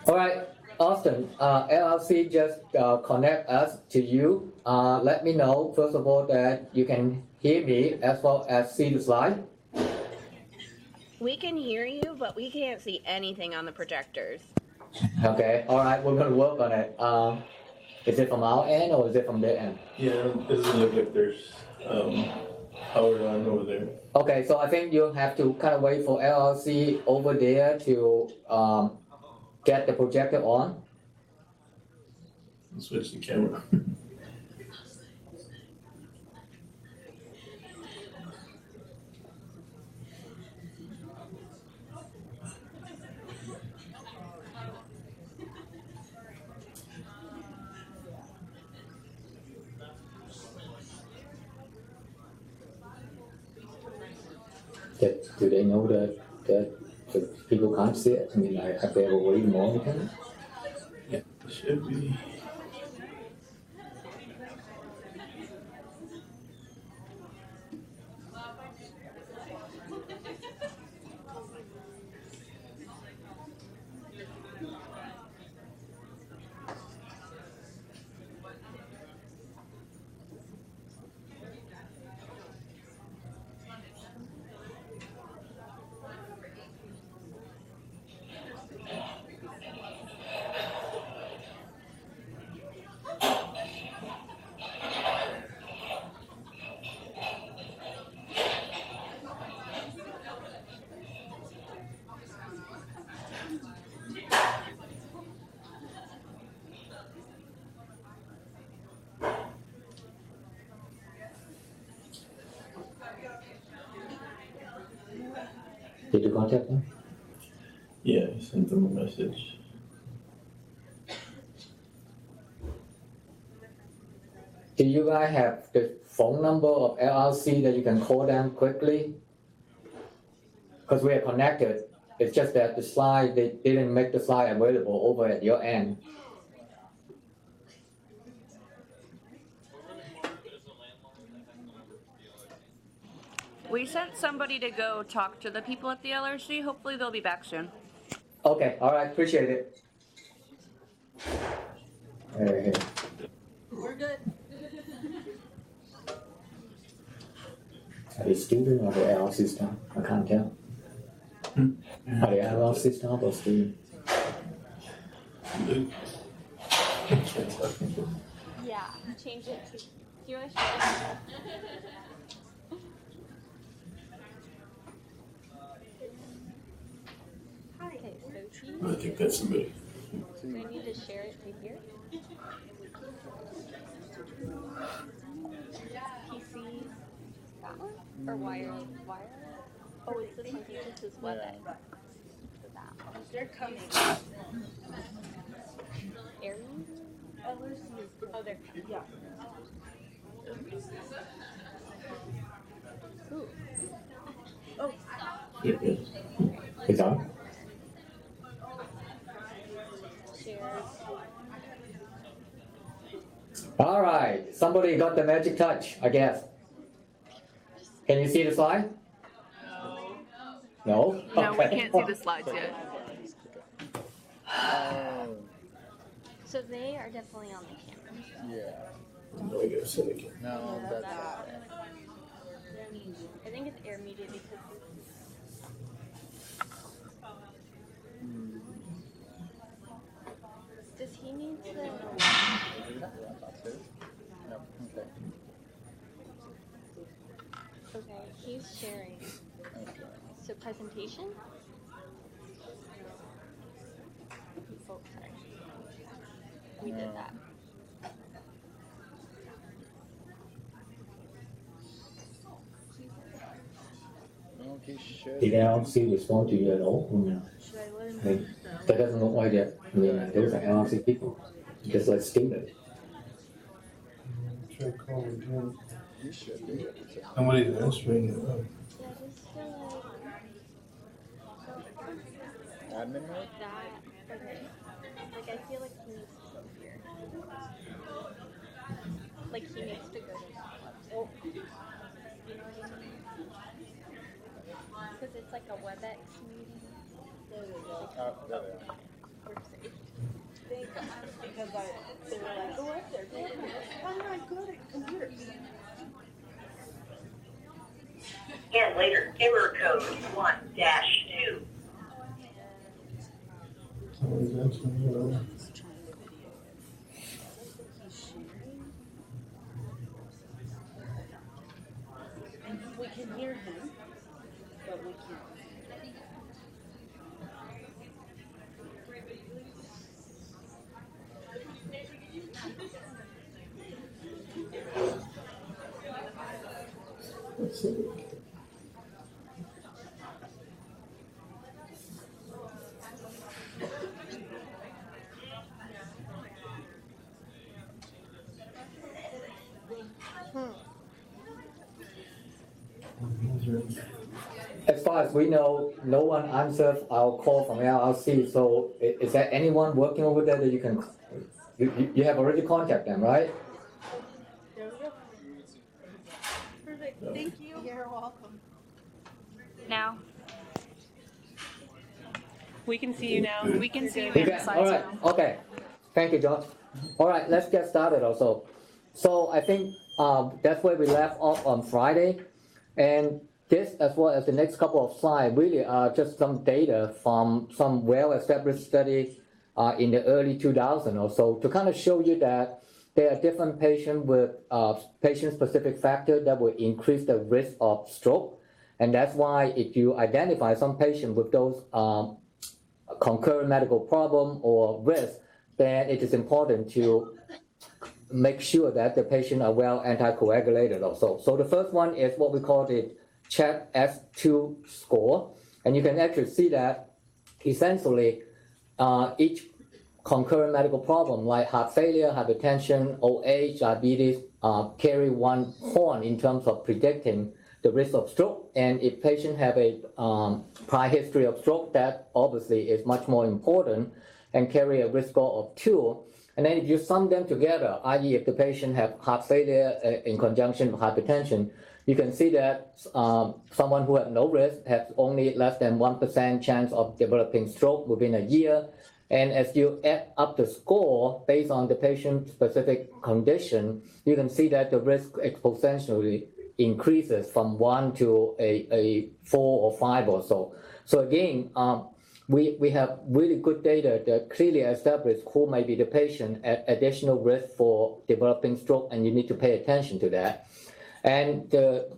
All right, Austin, LLC just connect us to you. Let me know, first of all, that you can hear me as well as see the slide. We can hear you, but we can't see anything on the projectors. Okay, all right, we're gonna work on it. Is it from our end or is it from their end? Yeah, it doesn't look like there's power on over there. Okay, so I think you have to kind of wait for LLC over there to get the projector on. Switch the camera. Do they know that the people can't see it? I mean, like, have they ever already monitored? Yeah, it should be. Did you contact them? Yeah, I sent them a message. Do you guys have the phone number of LLC that you can call them quickly? Because we are connected. It's just that the slide, they didn't make the slide available over at your end. We sent somebody to go talk to the people at the LRC. Hopefully they'll be back soon. Okay, all right, appreciate it. Hey. We're good. Are they student or the LLC staff? I can't tell. Are they LLC staff or student? Yeah, change it to Jewish. Hi. Okay, so I think that's a bit. Do I need to share it to here? PC, that one? Or wire? Oh, it's this one. This is WebEx. So that one. They're coming. Aries? Oh, they're coming. Yeah. Ooh. It's on. Share. All right, somebody got the magic touch, I guess. Can you see the slide? No. No, we Okay. can't see the slides yet. So they are definitely on the camera. Yeah. No, I gotta say it again. No, that's I think it's air muted because does he need to? no, okay. Okay, he's sharing. Okay. So presentation? Oh, sorry. We did No. that. Well, he should. Did LLC respond to you at all? No. Should I let him? I mean, that doesn't look like that. I mean, those are LLC people, just like students. Try calling him. He should be able to. Somebody's answering it. Yeah, just Admin mode? like that. Okay. Like I feel like he needs to go here. Like he needs to go to that website. Oh. You know what I mean? Because it's like a WebEx meeting. There we go. Oh, there they are. We're safe. Thank God, because they were like, go up there, go up there. I'm not good at computers. And later, error code 1-2. Somebody's answering it. And we can hear him, but we can't. Let's see. As far as we know, no one answered our call from LLC. So is there anyone working over there that you can? You have already contacted them, right? There we go. Perfect, thank you. You're welcome. Now We can see you now. we can see you You in the can- slides all right. now. Okay. Thank you, John. All right. Let's get started. Also, so I think that's where we left off on Friday, and this, as well as the next couple of slides, really are just some data from some well-established study in the early 2000s or so to kind of show you that there are different patients with patient-specific factors that will increase the risk of stroke, and that's why if you identify some patient with those concurrent medical problem or risk, then it is important to make sure that the patient are well anticoagulated also. So the first one is what we call the CHEST S2 score, and you can actually see that essentially each concurrent medical problem like heart failure, hypertension, OH, diabetes carry one horn in terms of predicting the risk of stroke. And if patient have a prior history of stroke, that obviously is much more important and carry a risk score of 2. And then if you sum them together, i.e. if the patient have heart failure in conjunction with hypertension, you can see that someone who has no risk has only less than 1% chance of developing stroke within a year. And as you add up the score based on the patient-specific condition, you can see that the risk exponentially increases from 1 to a 4 or 5 or so. So again, we have really good data that clearly establish who may be the patient at additional risk for developing stroke, and you need to pay attention to that. And the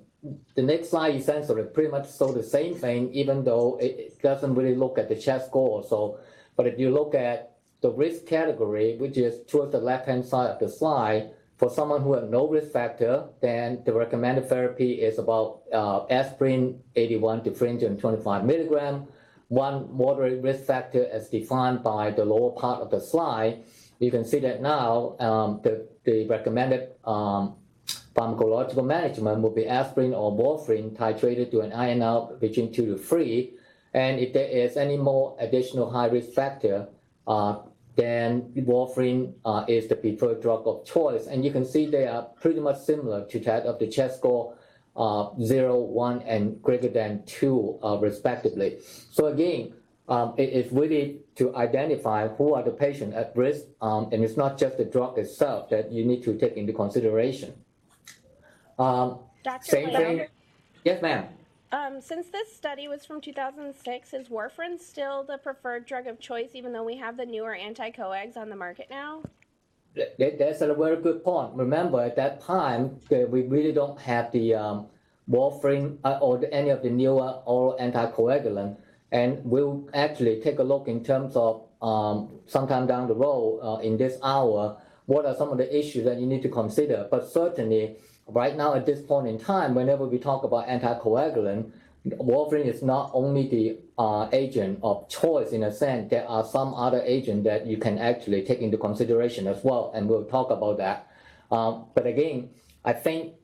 the next slide essentially pretty much show the same thing, even though it doesn't really look at the CHEST score. So, but if you look at the risk category, which is towards the left-hand side of the slide, for someone who has no risk factor, then the recommended therapy is about aspirin 81 to 325 milligram. One moderate risk factor as defined by the lower part of the slide. You can see that now the recommended pharmacological management would be aspirin or warfarin titrated to an INR between 2 to 3. And if there is any more additional high risk factor, then warfarin is the preferred drug of choice. And you can see they are pretty much similar to that of the CHEST score 0, 1, and greater than 2, respectively. So again, it is really to identify who are the patients at risk, and it's not just the drug itself that you need to take into consideration. Dr. Same thing. Yes, ma'am. Since this study was from 2006, is warfarin still the preferred drug of choice, even though we have the newer anticoags on the market now? That's a very good point. Remember, at that time, we really don't have the warfarin or any of the newer oral anticoagulant. And we'll actually take a look in terms of sometime down the road in this hour, what are some of the issues that you need to consider. But certainly, right now at this point in time, whenever we talk about anticoagulant, warfarin is not only the agent of choice in a sense. There are some other agents that you can actually take into consideration as well, and we'll talk about that. But again, I think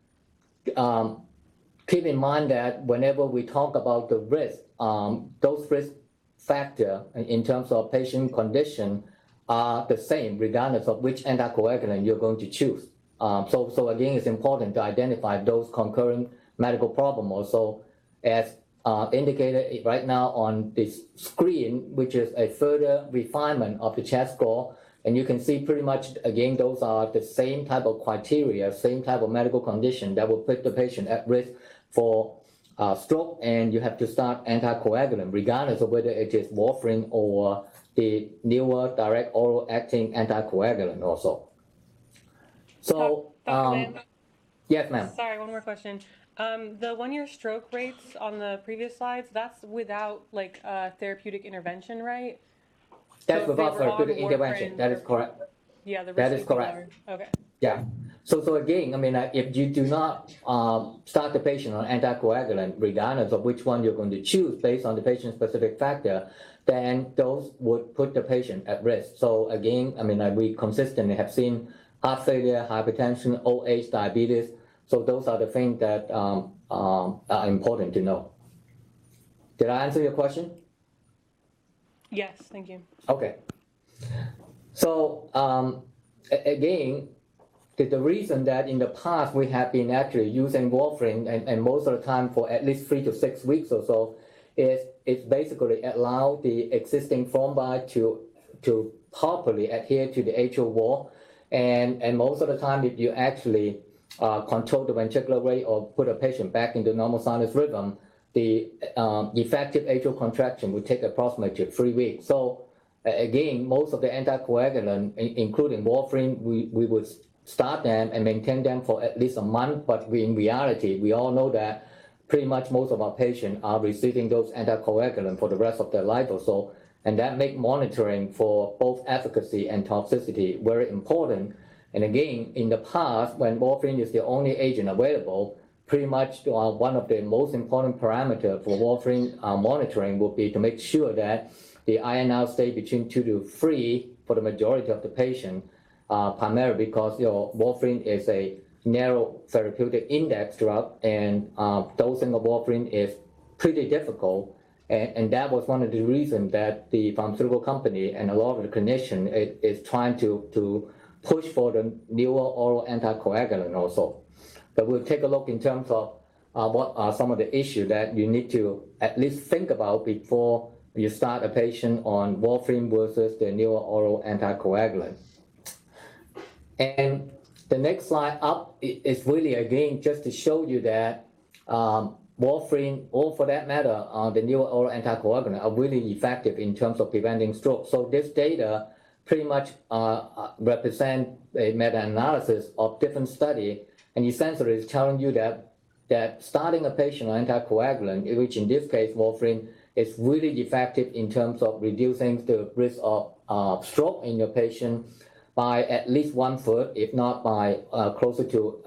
keep in mind that whenever we talk about the risk, those risk factors in terms of patient condition are the same regardless of which anticoagulant you're going to choose. So again, it's important to identify those concurrent medical problems also, as indicated right now on this screen, which is a further refinement of the CHEST score. And you can see pretty much, again, those are the same type of criteria, same type of medical condition that will put the patient at risk for stroke, and you have to start anticoagulant, regardless of whether it is warfarin or the newer direct oral acting anticoagulant also. So, yes, ma'am. Sorry, one more question. The 1-year stroke rates on the previous slides, that's without like therapeutic intervention, right? That's So if without they were on therapeutic intervention. warfarin, That is correct. Yeah, the risk That is would be correct. lower. Okay. Yeah. So again, I mean, if you do not start the patient on anticoagulant, regardless of which one you're going to choose based on the patient-specific factor, then those would put the patient at risk. So again, I mean, we consistently have seen heart failure, hypertension, old age, diabetes. So those are the things that are important to know. Did I answer your question? Yes, thank you. Okay. So again, the reason that in the past we have been actually using warfarin and most of the time for at least 3 to 6 weeks or so is it's basically allow the existing thrombi to properly adhere to the atrial wall. And most of the time, if you actually control the ventricular rate or put a patient back into normal sinus rhythm, the effective atrial contraction would take approximately 3 weeks. So again, most of the anticoagulant, including warfarin, we would start them and maintain them for at least a month. But in reality, we all know that pretty much most of our patients are receiving those anticoagulants for the rest of their life or so. And that makes monitoring for both efficacy and toxicity very important. And again, in the past, when warfarin is the only agent available, pretty much one of the most important parameters for warfarin monitoring would be to make sure that the INR stay between 2 to 3 for the majority of the patient, primarily because warfarin is a narrow therapeutic index drug, and dosing of warfarin is pretty difficult. And that was one of the reasons that the pharmaceutical company and a lot of the clinician is trying to push for the newer oral anticoagulant also. But we'll take a look in terms of what are some of the issues that you need to at least think about before you start a patient on warfarin versus the newer oral anticoagulant. And the next slide up is really, again, just to show you that warfarin, or for that matter, the newer oral anticoagulant are really effective in terms of preventing stroke. So this data pretty much represent a meta-analysis of different studies, and essentially it's telling you that that starting a patient on anticoagulant, which in this case warfarin, is really effective in terms of reducing the risk of stroke in your patient by at least 1/3, if not by closer to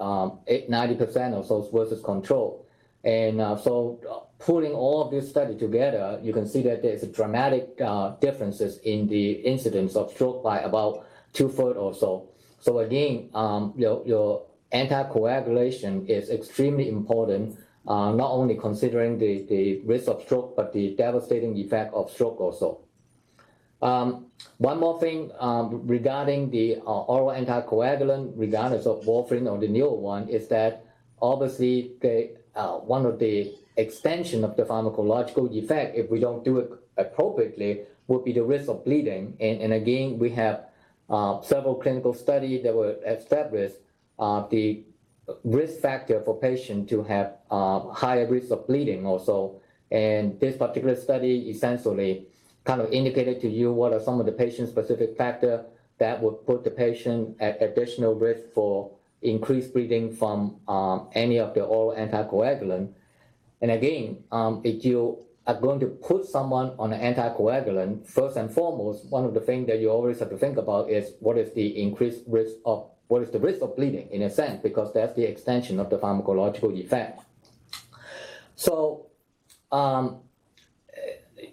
90% or so versus control. And so putting all of this study together, you can see that there's a dramatic differences in the incidence of stroke by about 2/3 or so. So again, your anticoagulation is extremely important, not only considering the risk of stroke, but the devastating effect of stroke also. One more thing regarding the oral anticoagulant, regardless of warfarin or the newer one, is that obviously one of the extension of the pharmacological effect, if we don't do it appropriately, would be the risk of bleeding. And again, we have several clinical studies that were established the risk factor for patients to have higher risk of bleeding also. And this particular study essentially kind of indicated to you what are some of the patient-specific factors that would put the patient at additional risk for increased bleeding from any of the oral anticoagulant. And again, if you are going to put someone on an anticoagulant, first and foremost, one of the things that you always have to think about is what is the risk of bleeding in a sense, because that's the extension of the pharmacological effect. So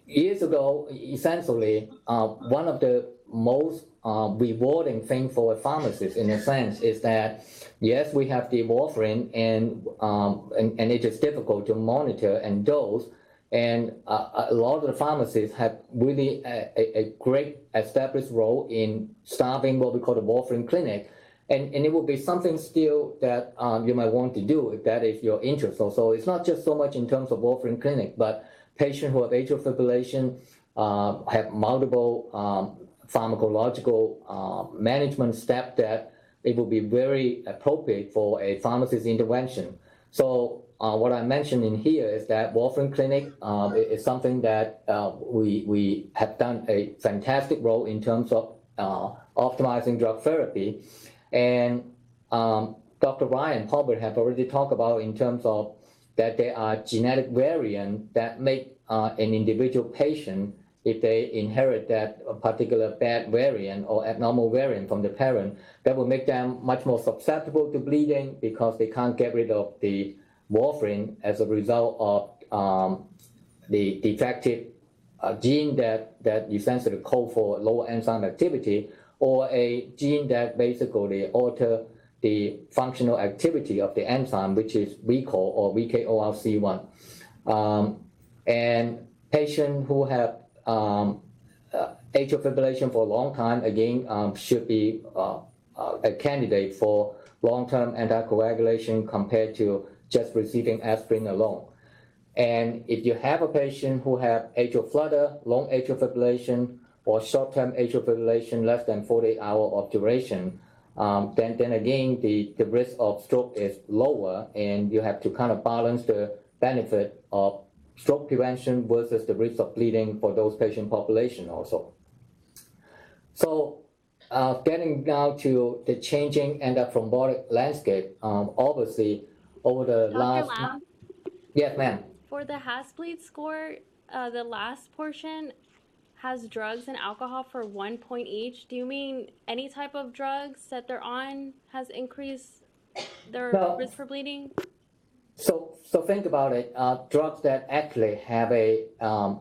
years ago, essentially, one of the most rewarding thing for a pharmacist in a sense is that, yes, we have the warfarin and it is difficult to monitor and dose. And a lot of the pharmacists have really a great established role in starting what we call the warfarin clinic. And it will be something still that you might want to do if that is your interest. So it's not just so much in terms of warfarin clinic, but patients who have atrial fibrillation have multiple pharmacological management steps that it will be very appropriate for a pharmacist intervention. So what I mentioned in here is that warfarin clinic is something that we have done a fantastic role in terms of optimizing drug therapy. And Dr. Ryan Hubbard have already talked about in terms of that there are genetic variants that make an individual patient, if they inherit that particular bad variant or abnormal variant from the parent, that will make them much more susceptible to bleeding because they can't get rid of the warfarin as a result of the defective gene that essentially code for lower enzyme activity, or a gene that basically alter the functional activity of the enzyme, which is VCOL or VKORC1. And patients who have atrial fibrillation for a long time, again, should be a candidate for long-term anticoagulation compared to just receiving aspirin alone. And if you have a patient who have atrial flutter, long atrial fibrillation, or short-term atrial fibrillation less than 48 hours of duration, then again, the risk of stroke is lower, and you have to kind of balance the benefit of stroke prevention versus the risk of bleeding for those patient population also. So getting now to the changing endothrombotic landscape, obviously over the last... Dr. Lam? Yes, ma'am. For the Hasbleed score, the last portion has drugs and alcohol for 1 point each. Do you mean any type of drugs that they're on has increased their risk for bleeding? So think about it. Drugs that actually have a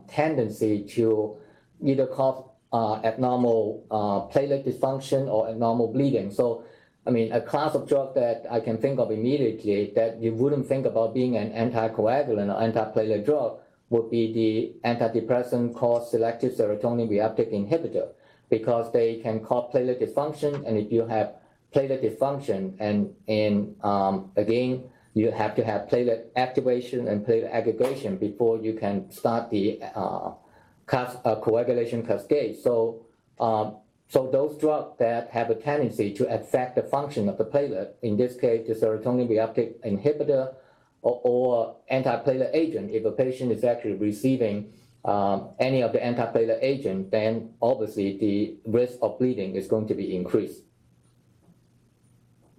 tendency to either cause abnormal platelet dysfunction or abnormal bleeding. So, I mean, a class of drug that I can think of immediately that you wouldn't think about being an anticoagulant or antiplatelet drug would be the antidepressant called selective serotonin reuptake inhibitor, because they can cause platelet dysfunction. And if you have platelet dysfunction, and again, you have to have platelet activation and platelet aggregation before you can start the coagulation cascade. So those drugs that have a tendency to affect the function of the platelet, in this case, the serotonin reuptake inhibitor or antiplatelet agent, if a patient is actually receiving any of the antiplatelet agent, then obviously the risk of bleeding is going to be increased.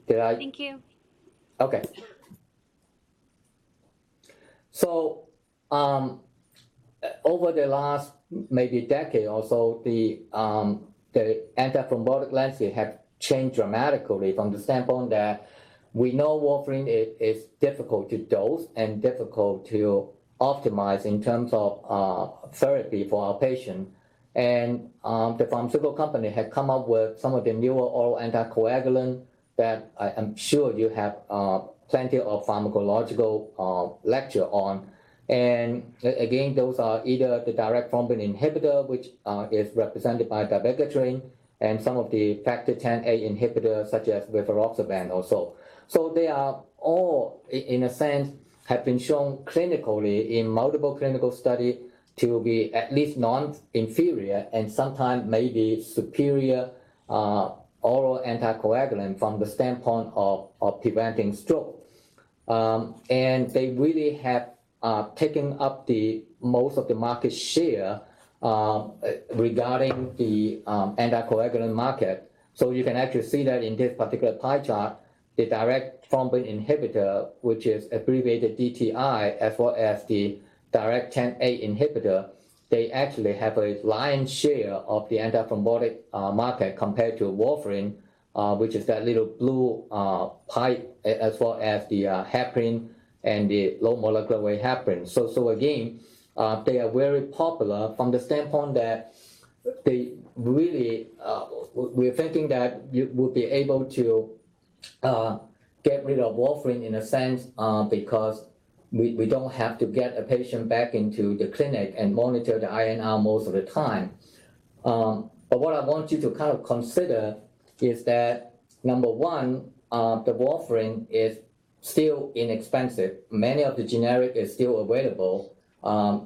Thank you. Okay. So over the last maybe decade or so, the antithrombotic landscape have changed dramatically from the standpoint that we know warfarin is difficult to dose and difficult to optimize in terms of therapy for our patient. And the pharmaceutical company had come up with some of the newer oral anticoagulant that I'm sure you have plenty of pharmacological lecture on. And again, those are either the direct thrombin inhibitor, which is represented by dabigatran, and some of the factor 10A inhibitors, such as rivaroxaban also. So they are all, in a sense, have been shown clinically in multiple clinical studies to be at least non-inferior and sometimes maybe superior oral anticoagulant from the standpoint of preventing stroke. And they really have taken up the most of the market share regarding the anticoagulant market. So you can actually see that in this particular pie chart, the direct thrombin inhibitor, which is abbreviated DTI, as well as the direct 10A inhibitor, they actually have a lion's share of the antithrombotic market compared to warfarin, which is that little blue pipe, as well as the heparin and the low molecular weight heparin. So again, they are very popular from the standpoint that they really, we're thinking that you would be able to get rid of warfarin in a sense because we don't have to get a patient back into the clinic and monitor the INR most of the time. But what I want you to kind of consider is that, number one, the warfarin is still inexpensive. Many of the generic is still available.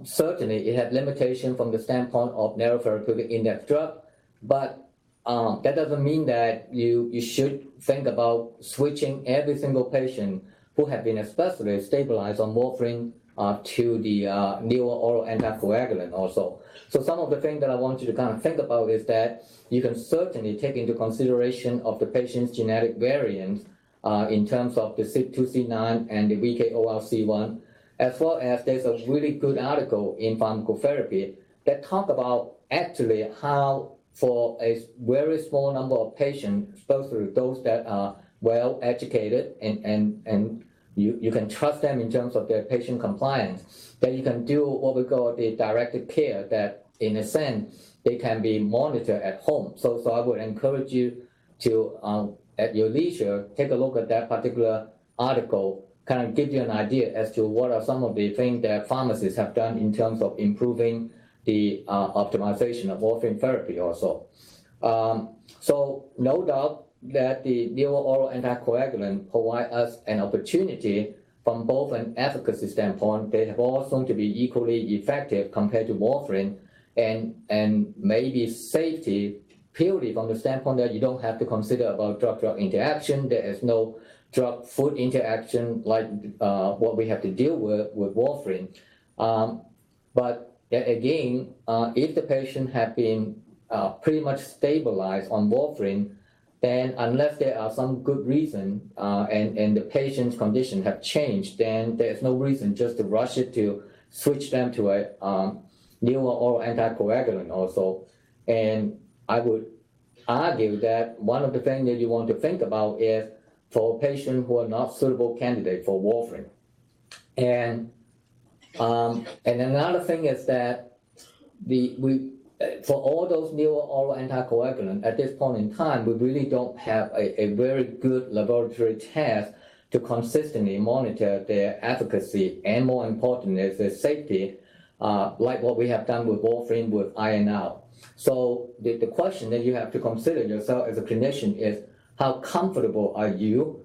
Certainly, it had limitation from the standpoint of narrow therapeutic index drug, but that doesn't mean that you should think about switching every single patient who have been especially stabilized on warfarin to the newer oral anticoagulant also. So some of the things that I want you to kind of think about is that you can certainly take into consideration of the patient's genetic variants in terms of the CYP2C9 and the VKOLC1, as well as there's a really good article in Pharmacotherapy that talk about actually how for a very small number of patients, especially those that are well educated and you can trust them in terms of their patient compliance, that you can do what we call the directed care, that in a sense, they can be monitored at home. So I would encourage you to, at your leisure, take a look at that particular article, kind of give you an idea as to what are some of the things that pharmacists have done in terms of improving the optimization of warfarin therapy also. So no doubt that the newer oral anticoagulant provide us an opportunity from both an efficacy standpoint. They have all shown to be equally effective compared to warfarin, and maybe safety purely from the standpoint that you don't have to consider about drug-drug interaction. There is no drug-food interaction like what we have to deal with warfarin. But again, if the patient have been pretty much stabilized on warfarin, then unless there are some good reason and the patient's condition have changed, then there's no reason just to rush it to switch them to a newer oral anticoagulant also. And I would argue that one of the things that you want to think about is for patients who are not suitable candidate for warfarin. And another thing is that for all those newer oral anticoagulants, at this point in time, we really don't have a very good laboratory test to consistently monitor their efficacy and, more importantly, their safety, like what we have done with warfarin with INR. So the question that you have to consider yourself as a clinician is how comfortable are you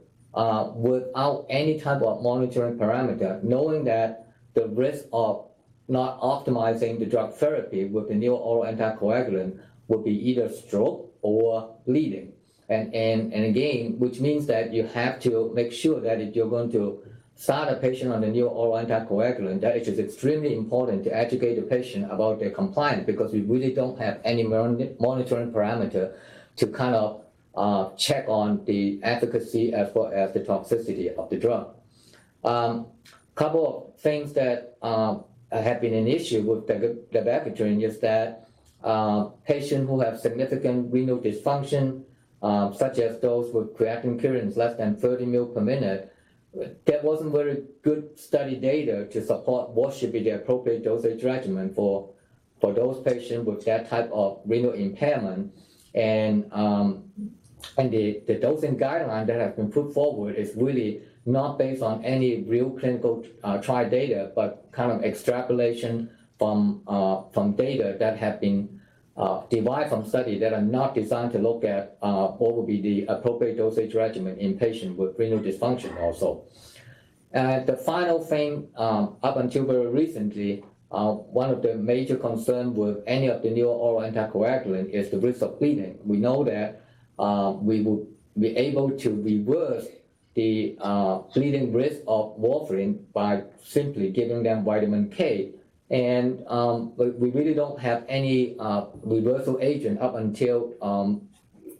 without any type of monitoring parameter, knowing that the risk of not optimizing the drug therapy with the new oral anticoagulant would be either stroke or bleeding. And again, which means that you have to make sure that if you're going to start a patient on the new oral anticoagulant, that it is extremely important to educate the patient about their compliance, because we really don't have any monitoring parameter to kind of check on the efficacy as well as the toxicity of the drug. couple of things that have been an issue with dabigatran is that patients who have significant renal dysfunction, such as those with creatinine clearance less than 30 ml per minute, there wasn't very good study data to support what should be the appropriate dosage regimen for those patients with that type of renal impairment. And the dosing guideline that has been put forward is really not based on any real clinical trial data, but kind of extrapolation from data that have been derived from studies that are not designed to look at what would be the appropriate dosage regimen in patients with renal dysfunction also. The final thing, up until very recently, one of the major concerns with any of the newer oral anticoagulant is the risk of bleeding. We know that we will be able to reverse the bleeding risk of warfarin by simply giving them vitamin K. And we really don't have any reversal agent up until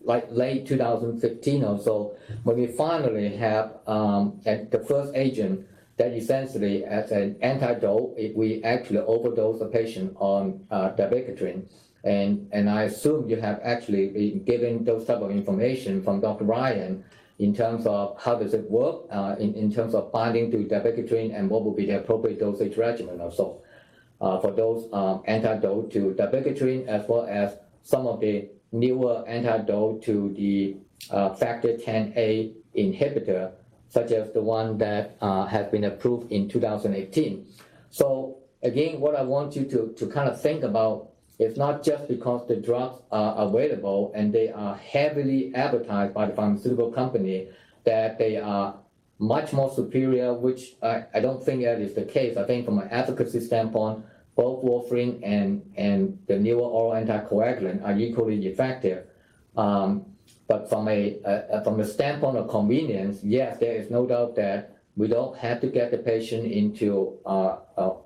like late 2015 or so, when we finally have the first agent that essentially, as an antidote, if we actually overdose a patient on dabigatran. And I assume you have actually been given those type of information from Dr. Ryan in terms of how does it work, in terms of binding to dabigatran and what would be the appropriate dosage regimen also. For those antidote to dabigatran, as well as some of the newer antidote to the factor 10A inhibitor, such as the one that has been approved in 2018. So again, what I want you to kind of think about is not just because the drugs are available and they are heavily advertised by the pharmaceutical company that they are much more superior, which I don't think that is the case. I think from an efficacy standpoint, both warfarin and the newer oral anticoagulant are equally effective. But from a standpoint of convenience, yes, there is no doubt that we don't have to get the patient into a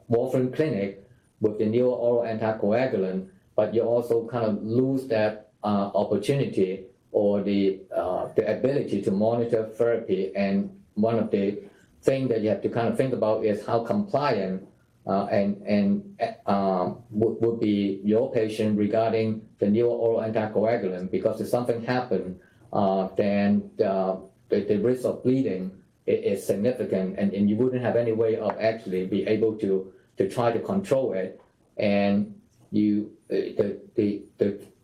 warfarin clinic with the newer oral anticoagulant, but you also kind of lose that opportunity or the ability to monitor therapy. And one of the things that you have to kind of think about is how compliant would be your patient regarding the newer oral anticoagulant, because if something happened, then the risk of bleeding is significant, and you wouldn't have any way of actually be able to try to control it. And the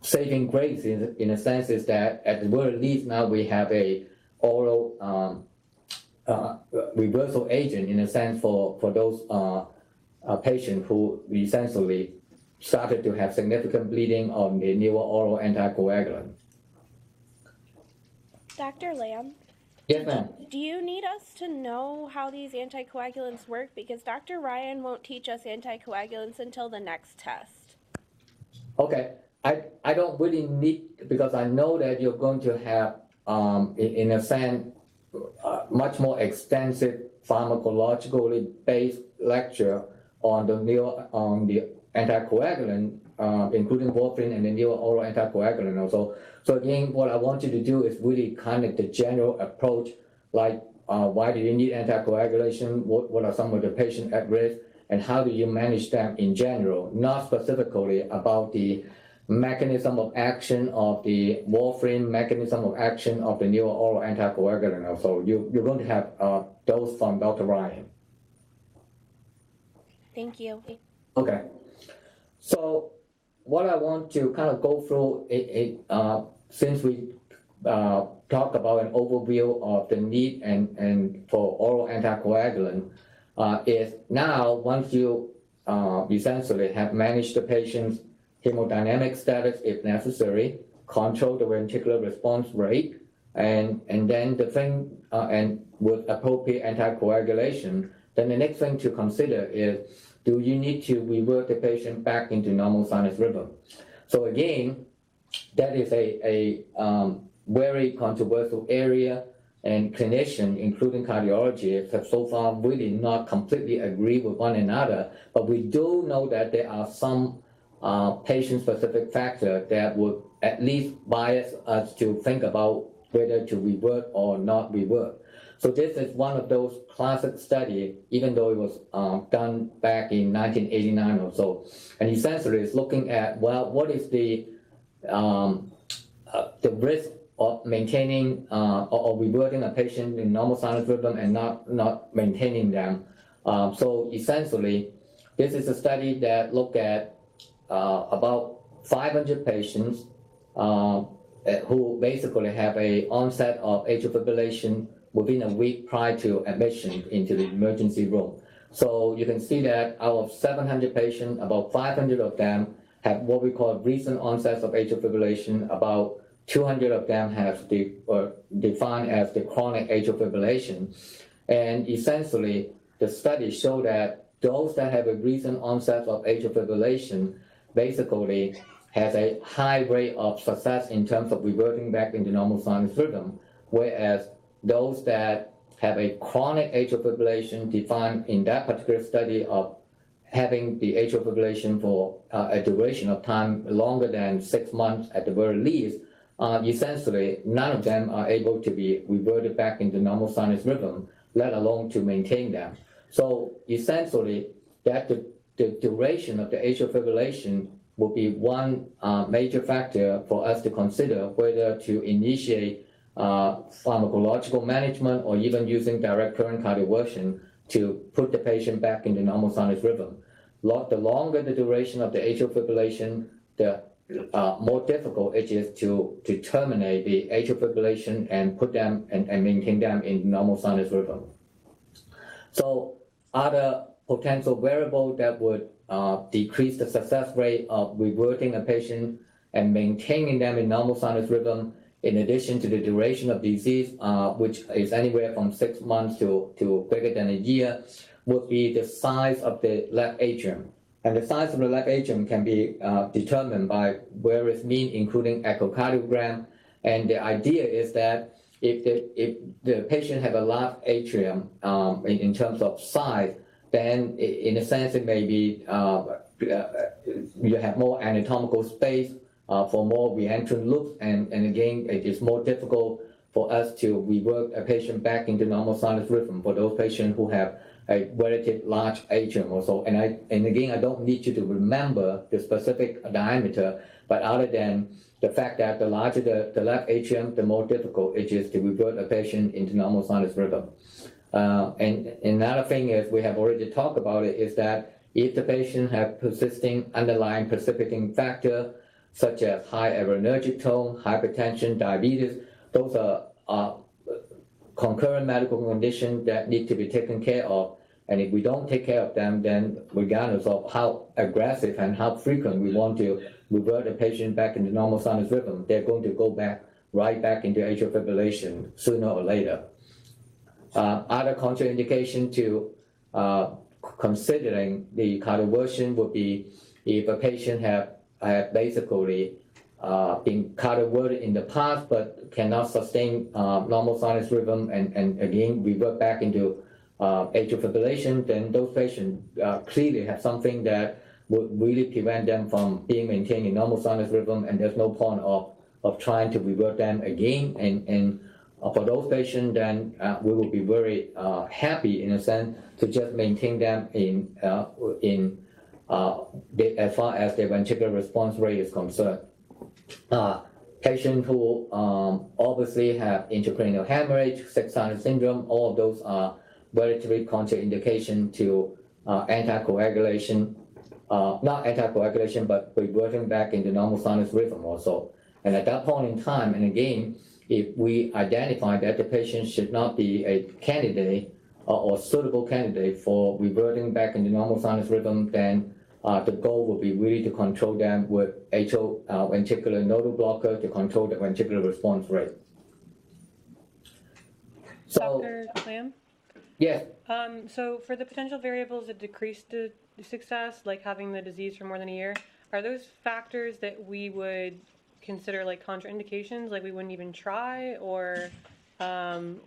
saving grace in a sense is that at the very least now we have a oral reversal agent in a sense for those patients who essentially started to have significant bleeding on the newer oral anticoagulant. Dr. Lamb? Yes, ma'am. Do you need us to know how these anticoagulants work? Because Dr. Ryan won't teach us anticoagulants until the next test. Okay. I don't really need, because I know that you're going to have, in a sense, much more extensive pharmacologically based lecture on the anticoagulant, including warfarin and the newer oral anticoagulant also. So again, what I want you to do is really kind of the general approach, like why do you need anticoagulation? What are some of the patients at risk? And how do you manage them in general? Not specifically about the mechanism of action of the warfarin, mechanism of action of the newer oral anticoagulant also. You're going to have those from Dr. Ryan. Thank you. Okay. So what I want to kind of go through, since we talked about an overview of the need and for oral anticoagulant, is now once you essentially have managed the patient's hemodynamic status if necessary, control the ventricular response rate, and then the thing, and with appropriate anticoagulation, then the next thing to consider is, do you need to revert the patient back into normal sinus rhythm? So again, that is a very controversial area, and clinicians, including cardiologists, have so far really not completely agreed with one another. But we do know that there are some patient-specific factors that would at least bias us to think about whether to revert or not revert. So this is one of those classic studies, even though it was done back in 1989 or so. And essentially it's looking at, well, what is the risk of maintaining or reverting a patient in normal sinus rhythm and not maintaining them. So essentially, this is a study that looked at about 500 patients who basically have a onset of atrial fibrillation within a week prior to admission into the emergency room. So you can see that out of 700 patients, about 500 of them have what we call recent onsets of atrial fibrillation. About 200 of them have defined as the chronic atrial fibrillation. And essentially, the study showed that those that have a recent onset of atrial fibrillation basically has a high rate of success in terms of reverting back into normal sinus rhythm, whereas those that have a chronic atrial fibrillation defined in that particular study of having the atrial fibrillation for a duration of time longer than 6 months at the very least, essentially none of them are able to be reverted back into normal sinus rhythm, let alone to maintain them. So essentially, that the duration of the atrial fibrillation will be one major factor for us to consider whether to initiate pharmacological management or even using direct current cardioversion to put the patient back into normal sinus rhythm. The longer the duration of the atrial fibrillation, the more difficult it is to terminate the atrial fibrillation and put them and maintain them in normal sinus rhythm. So other potential variables that would decrease the success rate of reverting a patient and maintaining them in normal sinus rhythm, in addition to the duration of disease, which is anywhere from 6 months to greater than a year, would be the size of the left atrium. And the size of the left atrium can be determined by various means, including echocardiogram. And the idea is that if the patient have a large atrium in terms of size, then in a sense it may be you have more anatomical space for more reentrant loops, and again it is more difficult for us to revert a patient back into normal sinus rhythm for those patients who have a relative large atrium or so. And again, I don't need you to remember the specific diameter, but other than the fact that the larger the left atrium, the more difficult it is to revert a patient into normal sinus rhythm. And another thing is, we have already talked about it, is that if the patient have persisting underlying precipitating factor, such as high adrenergic tone, hypertension, diabetes, those are concurrent medical conditions that need to be taken care of. And if we don't take care of them, then regardless of how aggressive and how frequent we want to revert the patient back into normal sinus rhythm, they're going to go right back into atrial fibrillation sooner or later. Other contraindication to considering the cardioversion would be if a patient have basically been cardioverted in the past but cannot sustain normal sinus rhythm and again revert back into atrial fibrillation, then those patients clearly have something that would really prevent them from being maintained in normal sinus rhythm, and there's no point of trying to revert them again. And for those patients, then we will be very happy in a sense to just maintain them as far as their ventricular response rate is concerned. Patients who obviously have intracranial hemorrhage, sick sinus syndrome, all of those are relatively contraindication to anticoagulation, not anticoagulation, but reverting back into normal sinus rhythm also. And at that point in time, and again, if we identify that the patient should not be a candidate or suitable candidate for reverting back into normal sinus rhythm, then the goal would be really to control them with atrial ventricular nodal blocker to control the ventricular response rate. So, Dr. Lam? Yes. So for the potential variables that decrease the success, like having the disease for more than a year, are those factors that we would consider like contraindications, like we wouldn't even try, or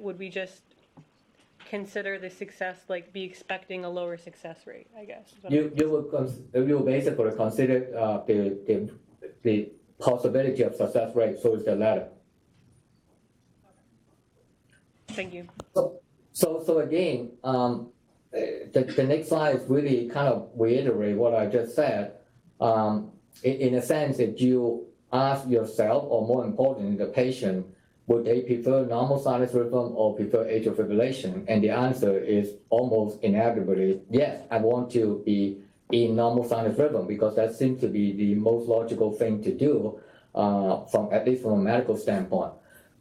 would we just consider the success, like be expecting a lower success rate, I guess? You will basically consider the possibility of success rate, so it's the latter. Thank you. So again, the next slide is really kind of reiterate what I just said. In a sense, if you ask yourself, or more importantly, the patient, would they prefer normal sinus rhythm or prefer atrial fibrillation? And the answer is almost inevitably, yes, I want to be in normal sinus rhythm because that seems to be the most logical thing to do, at least from a medical standpoint.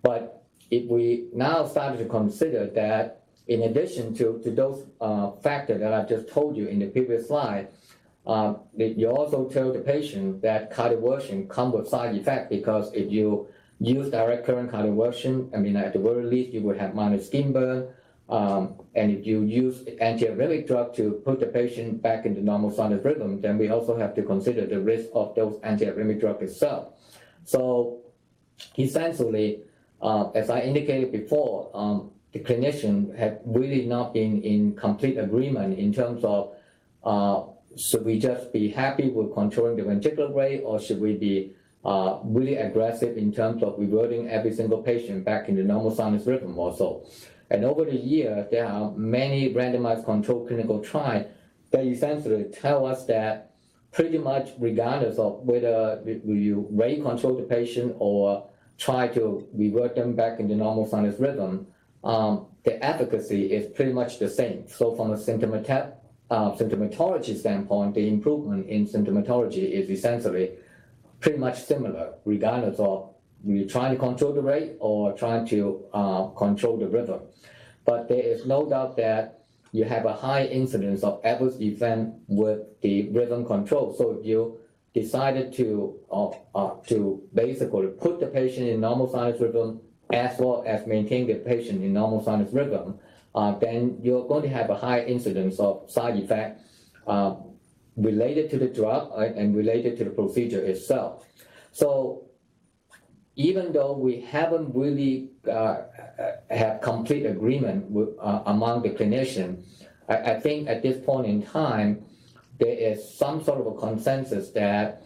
But if we now started to consider that, in addition to those factors that I just told you in the previous slide, you also tell the patient that cardioversion comes with side effect because if you use direct current cardioversion, I mean, at the very least, you would have minor skin burn. And if you use antiarrhythmic drug to put the patient back into normal sinus rhythm, then we also have to consider the risk of those antiarrhythmic drugs itself. So essentially, as I indicated before, the clinician had really not been in complete agreement in terms of should we just be happy with controlling the ventricular rate, or should we be really aggressive in terms of reverting every single patient back in the normal sinus rhythm also. And over the years, there are many randomized controlled clinical trials that essentially tell us that pretty much regardless of whether you rate control the patient or try to revert them back in the normal sinus rhythm, the efficacy is pretty much the same. So from a symptomatology standpoint, the improvement in symptomatology is essentially pretty much similar, regardless of you trying to control the rate or trying to control the rhythm. But there is no doubt that you have a high incidence of adverse event with the rhythm control. So if you decided to basically put the patient in normal sinus rhythm as well as maintain the patient in normal sinus rhythm, then you're going to have a high incidence of side effect related to the drug and related to the procedure itself. So even though we haven't really have complete agreement with, among the clinician, I think at this point in time, there is some sort of a consensus that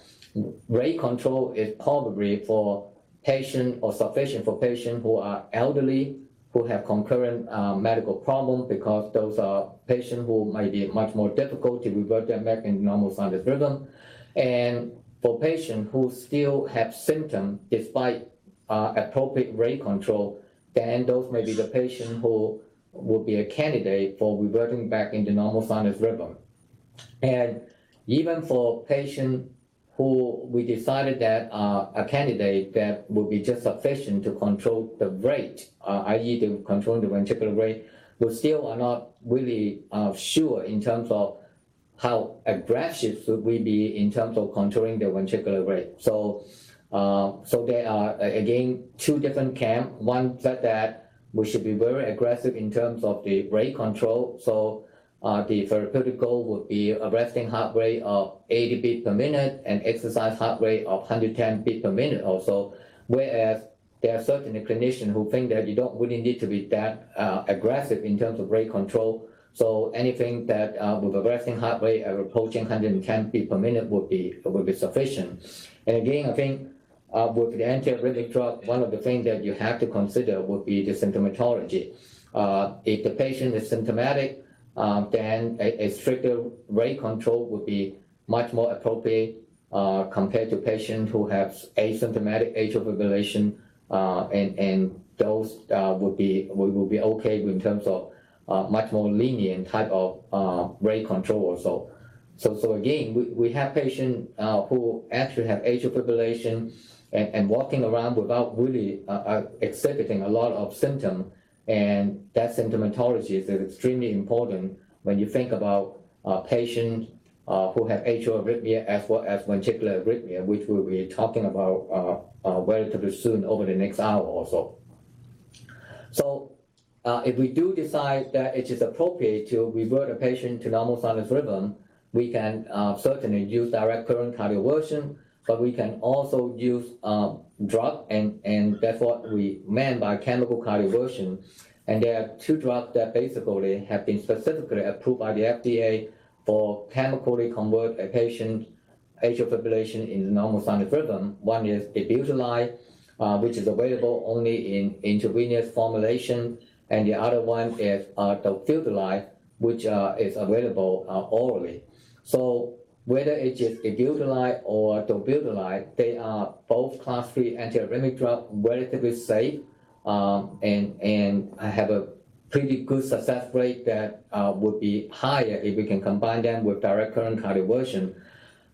rate control is probably for patient or sufficient for patients who are elderly, who have concurrent medical problems, because those are patients who might be much more difficult to revert them back in normal sinus rhythm. And for patients who still have symptoms despite appropriate rate control, then those may be the patient who will be a candidate for reverting back into normal sinus rhythm. And even for patients who we decided that a candidate that would be just sufficient to control the rate, i.e. to control the ventricular rate, we still are not really sure in terms of how aggressive should we be in terms of controlling the ventricular rate. So there are, again, two different camps. One said that we should be very aggressive in terms of the rate control. So the therapeutic goal would be a resting heart rate of 80 beats per minute and exercise heart rate of 110 beats per minute also. Whereas there are certainly clinicians who think that you don't really need to be that aggressive in terms of rate control. So anything that with a resting heart rate approaching 110 beats per minute would be sufficient. And again, I think with the antiarrhythmic drug, one of the things that you have to consider would be the symptomatology. If the patient is symptomatic, then a stricter rate control would be much more appropriate compared to patients who have asymptomatic atrial fibrillation, and those would be okay in terms of much more lenient type of rate control also. So again, we have patients who actually have atrial fibrillation and walking around without really exhibiting a lot of symptoms. And that symptomatology is extremely important when you think about patients who have atrial arrhythmia as well as ventricular arrhythmia, which we'll be talking about relatively soon over the next hour or so. So if we do decide that it is appropriate to revert a patient to normal sinus rhythm, we can certainly use direct current cardioversion, but we can also use drug, and that's what we meant by chemical cardioversion. And there are two drugs that basically have been specifically approved by the FDA for chemically convert a patient's atrial fibrillation in the normal sinus rhythm. One is Ibutyline, which is available only in intravenous formulation, and the other one is doflutilide, which is available orally. So whether it is ibutylide or doflutilide, they are both class 3 antiarrhythmic drugs, relatively safe, and have a pretty good success rate that would be higher if we can combine them with direct current cardioversion.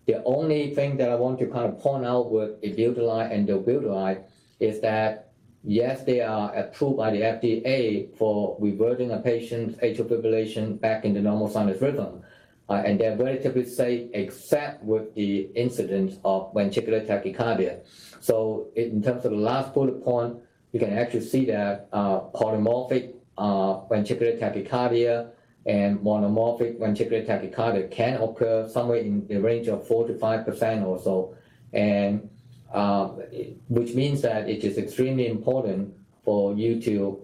The only thing that I want to kind of point out with ibutylide and doflutilide is that, yes, they are approved by the FDA for reverting a patient's atrial fibrillation back into normal sinus rhythm. And they're relatively safe except with the incidence of ventricular tachycardia. So in terms of the last bullet point, you can actually see that polymorphic ventricular tachycardia and monomorphic ventricular tachycardia can occur somewhere in the range of 4 to 5% or so. And which means that it is extremely important for you to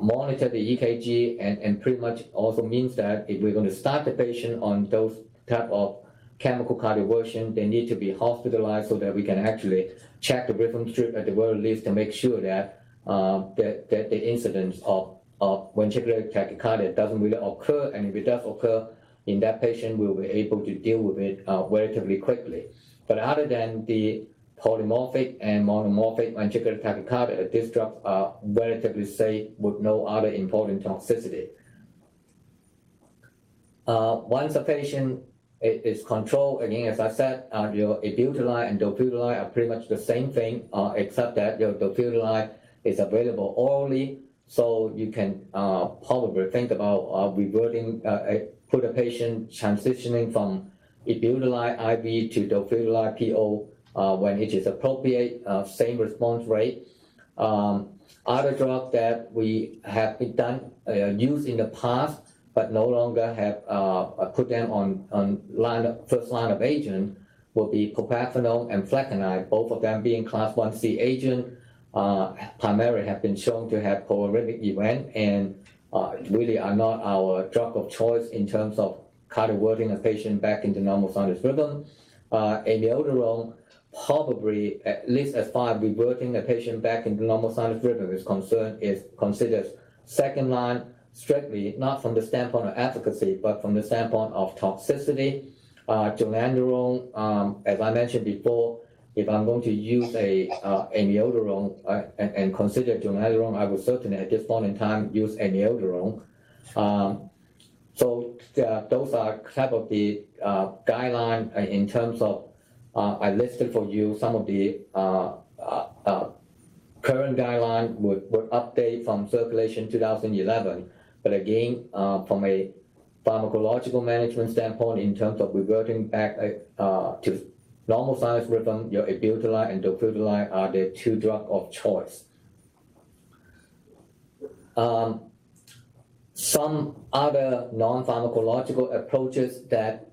monitor the EKG, and pretty much also means that if we're going to start the patient on those type of chemical cardioversion, they need to be hospitalized so that we can actually check the rhythm strip at the very least to make sure that that the incidence of ventricular tachycardia doesn't really occur, and if it does occur in that patient, we'll be able to deal with it relatively quickly. But other than the polymorphic and monomorphic ventricular tachycardia, these drugs are relatively safe with no other important toxicity. Once a patient is controlled, again, as I said, your ibutylide and doflutilide are pretty much the same thing, except that your doflutilide is available orally, so you can probably think about reverting, put a patient transitioning from ibutylide IV to doflutilide PO when it is appropriate, same response rate. Other drugs that we have been used in the past, but no longer have put them on first line of agent, will be propafenone and flecainide, both of them being class 1C agent, primarily have been shown to have polyrhythmic event, and really are not our drug of choice in terms of cardioverting a patient back into normal sinus rhythm. Amiodarone, probably, at least as far as reverting a patient back into normal sinus rhythm is concerned, is considered second line, strictly not from the standpoint of efficacy, but from the standpoint of toxicity. Dronedarone, as I mentioned before, if I'm going to use a amiodarone and consider dronedarone, I would certainly at this point in time use amiodarone. So those are type of the guideline in terms of I listed for you some of the current guideline would update from Circulation 2011. But again, from a pharmacological management standpoint, in terms of reverting back to normal sinus rhythm, your ibutylide and doflutilide are the two drugs of choice. Some other non-pharmacological approaches that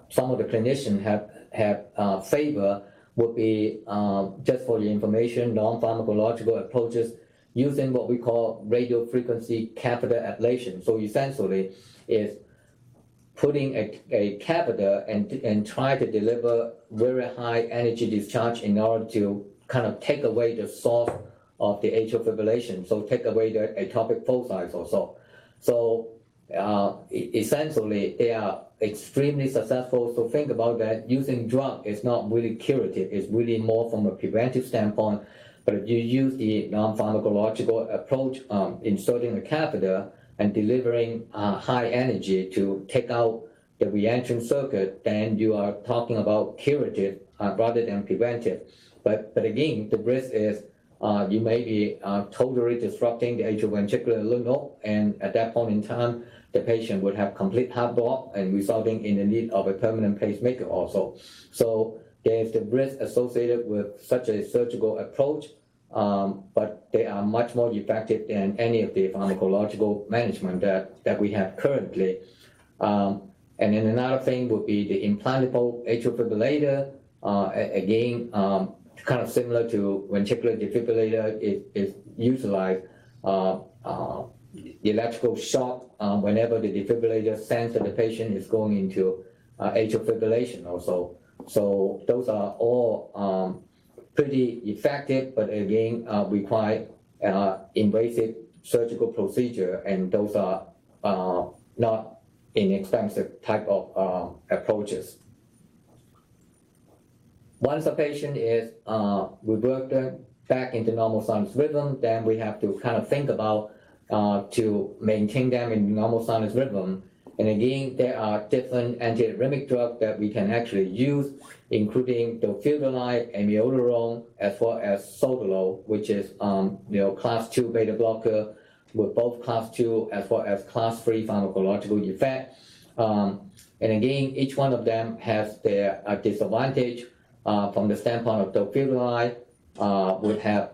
some of the clinicians have favor would be, just for your information, non-pharmacological approaches using what we call radio frequency catheter ablation. So essentially is putting a catheter and try to deliver very high energy discharge in order to kind of take away the source of the atrial fibrillation, so take away the atopic foci or so. So essentially, they are extremely successful. So think about that. Using drug is not really curative. It's really more from a preventive standpoint. But if you use the non-pharmacological approach, inserting a catheter and delivering high energy to take out the reentrant circuit, then you are talking about curative rather than preventive. But again, the risk is you may be totally disrupting the atrioventricular lymph node, and at that point in time, the patient would have complete heart block and resulting in the need of a permanent pacemaker also. So there's the risk associated with such a surgical approach, but they are much more effective than any of the pharmacological management that we have currently. And then another thing would be the implantable atrial defibrillator. Again, kind of similar to ventricular defibrillator, is utilized electrical shock whenever the defibrillator senses that the patient is going into atrial fibrillation also. So those are all pretty effective, but again, require invasive surgical procedure, and those are not inexpensive type of approaches. Once a patient is reverted back into normal sinus rhythm, then we have to kind of think about to maintain them in normal sinus rhythm. And again, there are different antiarrhythmic drugs that we can actually use, including dofetilide, amiodarone, as well as sotalol, which is class 2 beta blocker with both class 2 as well as class 3 pharmacological effect. And again, each one of them has their disadvantage. From the standpoint of dofetilide, would have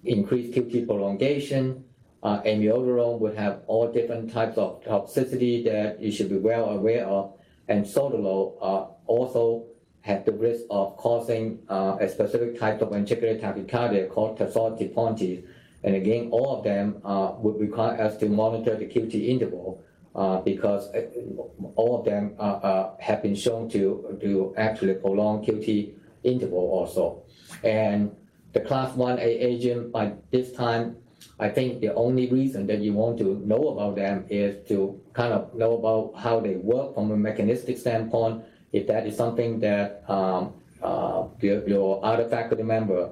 increased QT prolongation. Amiodarone would have all different types of toxicity that you should be well aware of, and sotalol also have the risk of causing a specific type of ventricular tachycardia called Tassard pontis. And again, all of them would require us to monitor the QT interval because all of them have been shown to actually prolong QT interval also. And the class 1A agent, by this time, I think the only reason that you want to know about them is to kind of know about how they work from a mechanistic standpoint, if that is something that your other faculty member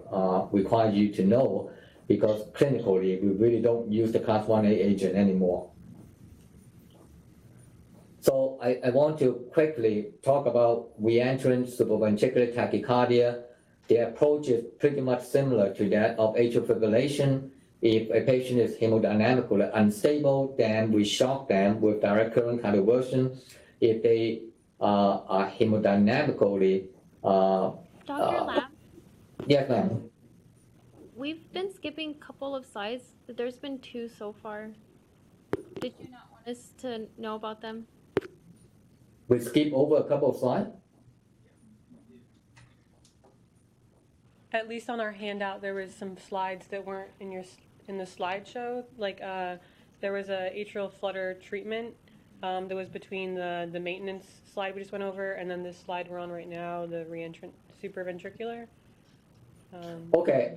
requires you to know, because clinically, we really don't use the class 1A agent anymore. So I want to quickly talk about reentrant supraventricular tachycardia. The approach is pretty much similar to that of atrial fibrillation. If a patient is hemodynamically unstable, then we shock them with direct current cardioversion. If they are hemodynamically... Dr. Lam? Yes, ma'am. We've been skipping a couple of slides. There's been 2 so far. Did you not want us to know about them? We skip over a couple of slides? At least on our handout, there was some slides that weren't in the slideshow. Like there was a atrial flutter treatment that was between the maintenance slide we just went over and then this slide we're on right now, the reentrant supraventricular. Okay.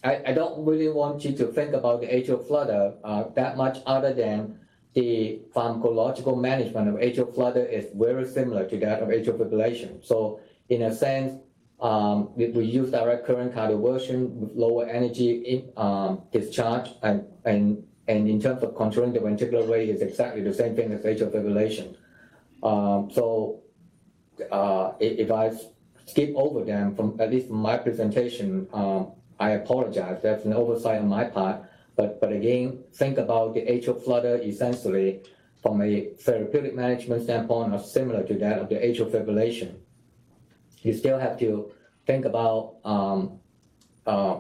I don't really want you to think about the atrial flutter that much, other than the pharmacological management of atrial flutter is very similar to that of atrial fibrillation. So in a sense, we use direct current cardioversion with lower energy discharge, and in terms of controlling the ventricular rate is exactly the same thing as atrial fibrillation. If I skip over them, from at least from my presentation, I apologize. That's an oversight on my part. But again, think about the atrial flutter essentially from a therapeutic management standpoint are similar to that of the atrial fibrillation. You still have to think about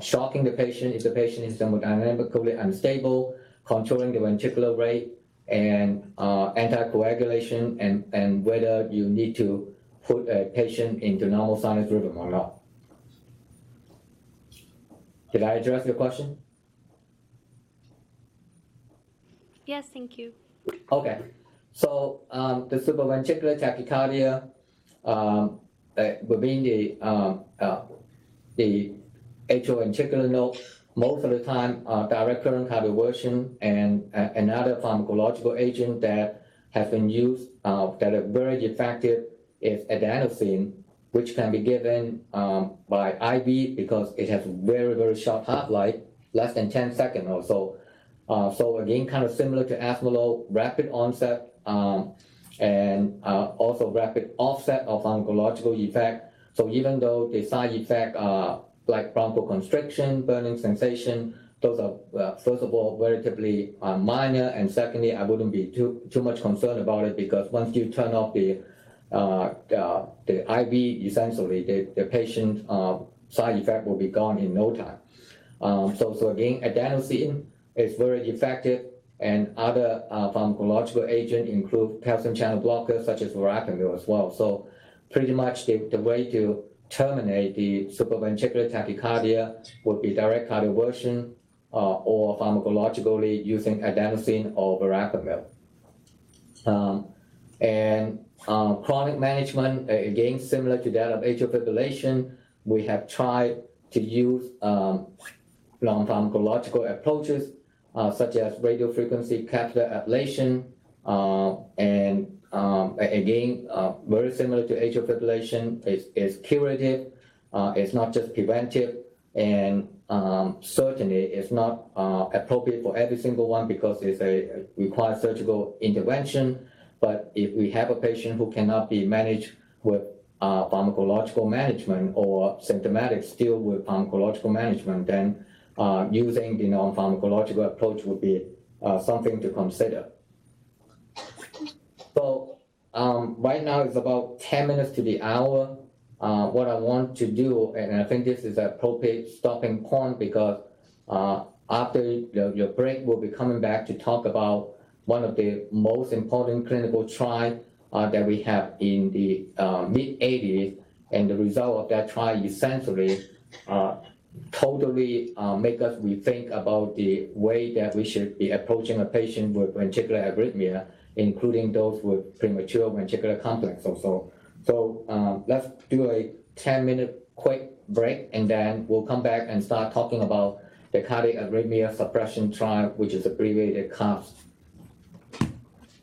shocking the patient if the patient is hemodynamically unstable, controlling the ventricular rate, and anticoagulation, and whether you need to put a patient into normal sinus rhythm or not. Did I address your question? Yes, thank you. Okay, so the supraventricular tachycardia within the atrioventricular node, most of the time direct current cardioversion and another pharmacological agent that has been used that are very effective is adenosine, which can be given by IV because it has very, very short half-life, less than 10 seconds or so. So again, kind of similar to Asmolol, rapid onset and also rapid offset of pharmacological effect. So even though the side effect like bronchoconstriction, burning sensation, those are first of all relatively minor, and secondly, I wouldn't be too much concerned about it because once you turn off the IV, essentially the patient side effect will be gone in no time. So again, adenosine is very effective, and other pharmacological agents include calcium channel blockers such as verapamil as well. So pretty much the way to terminate the supraventricular tachycardia would be direct cardioversion or pharmacologically using adenosine or verapamil. Chronic management, again, similar to that of atrial fibrillation, we have tried to use non-pharmacological approaches such as radio frequency catheter ablation, and again, very similar to atrial fibrillation, is curative. It's not just preventive, and certainly it's not appropriate for every single one because it's a requires surgical intervention. But if we have a patient who cannot be managed with pharmacological management or symptomatic still with pharmacological management, then using the non-pharmacological approach would be something to consider. So right now it's about 10 minutes to the hour. What I want to do, and I think this is an appropriate stopping point because after your break, we'll be coming back to talk about one of the most important clinical trials that we have in the mid-80s, and the result of that trial essentially totally make us rethink about the way that we should be approaching a patient with ventricular arrhythmia, including those with premature ventricular complex also. So let's do a 10-minute quick break, and then we'll come back and start talking about the cardiac arrhythmia suppression trial, which is abbreviated CARS.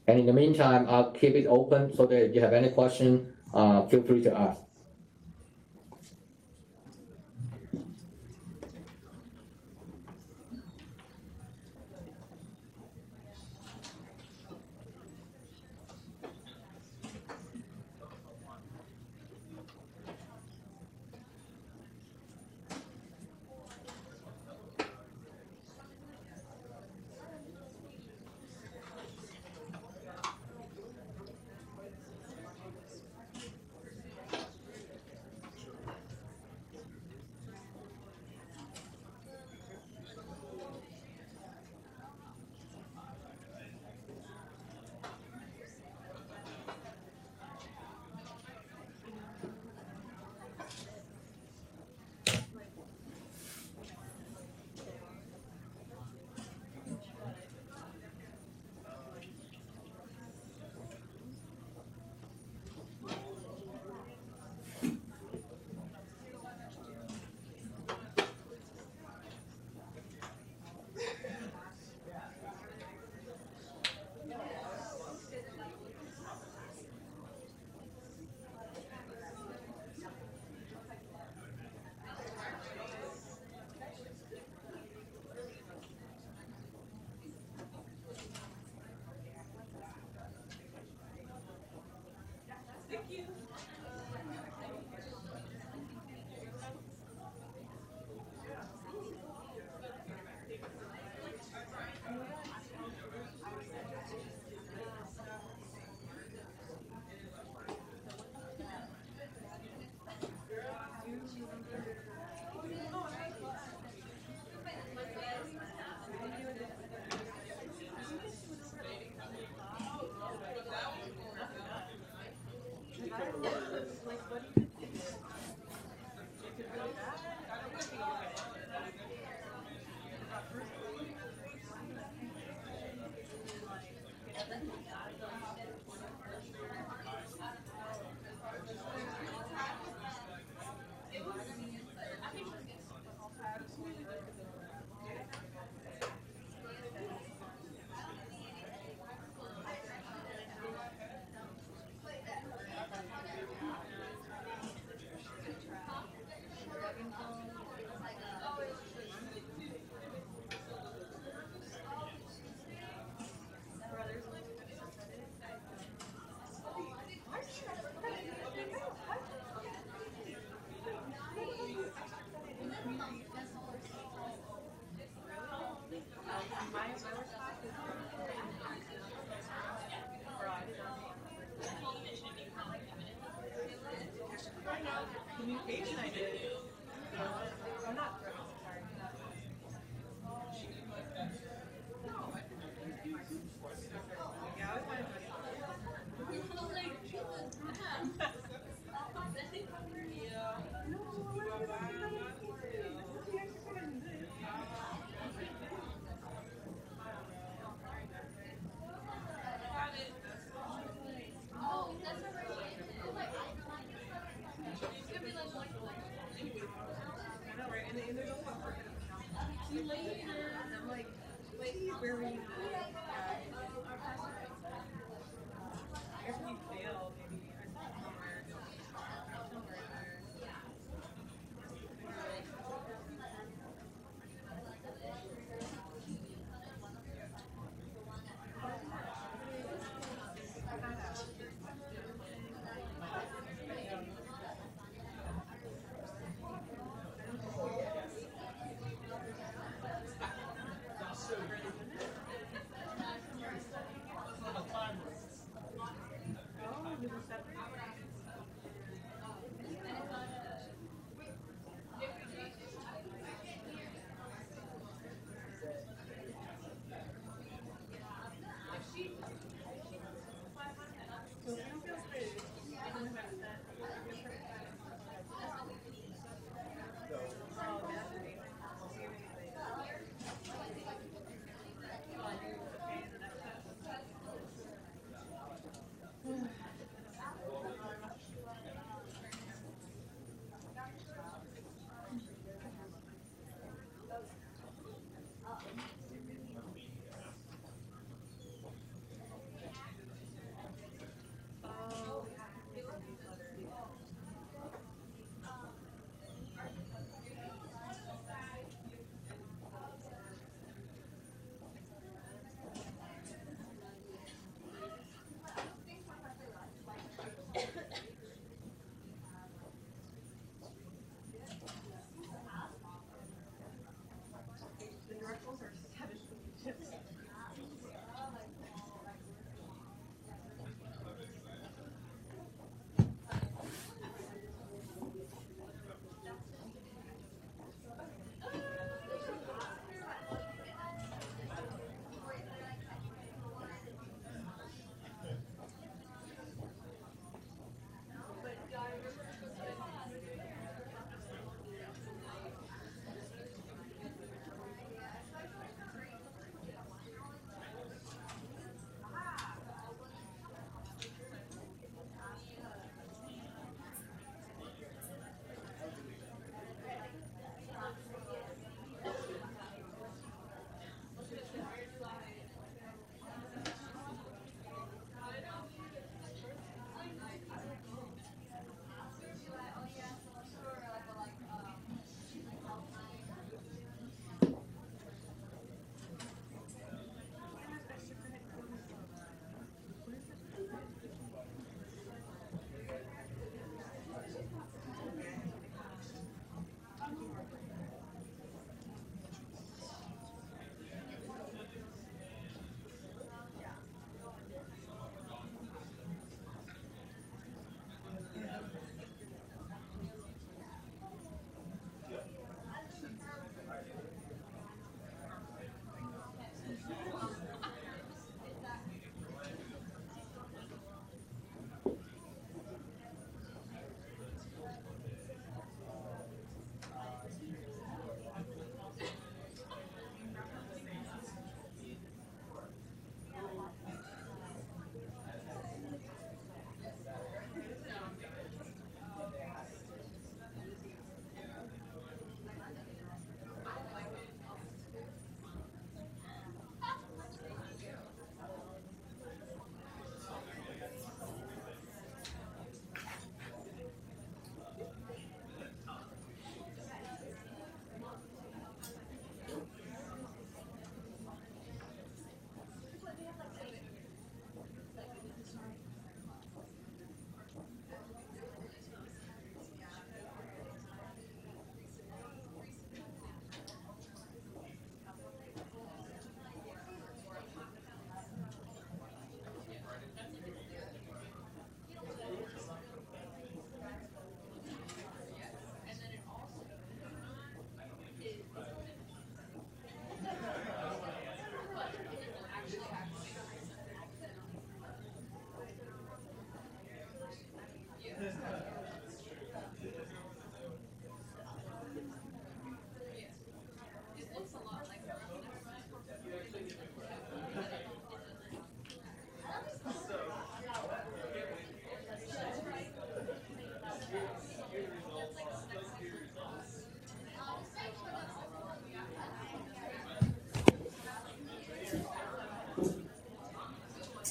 And in the meantime, I'll keep it open so that if you have any question, feel free to ask. where we, if we fail, maybe somewhere there.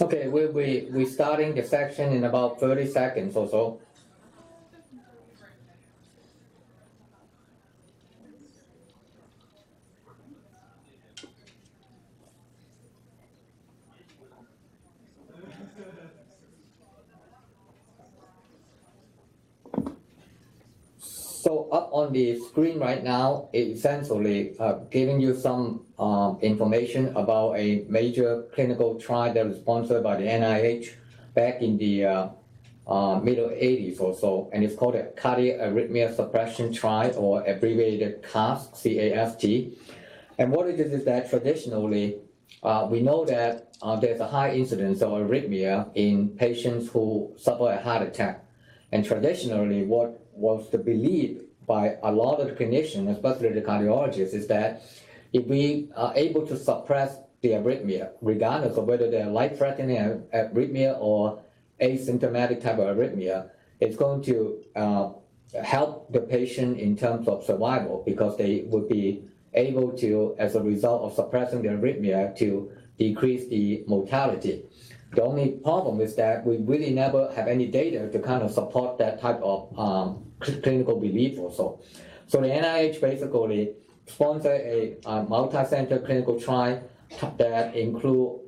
Okay, we starting the section in about 30 seconds or so. So up on the screen right now, it's essentially giving you some information about a major clinical trial that was sponsored by the NIH back in the middle 80s or so, and it's called a Cardiac Arrhythmia Suppression Trial, or abbreviated CAST, C-A-S-T. And what it is that traditionally, we know that there's a high incidence of arrhythmia in patients who suffer a heart attack. And traditionally, what was the belief by a lot of the clinicians, especially the cardiologists, is that if we are able to suppress the arrhythmia, regardless of whether they're life-threatening arrhythmia or asymptomatic type of arrhythmia, it's going to help the patient in terms of survival, because they would be able to, as a result of suppressing the arrhythmia, to decrease the mortality. The only problem is that we really never have any data to kind of support that type of clinical belief also. So the NIH basically sponsored a multi-center clinical trial that include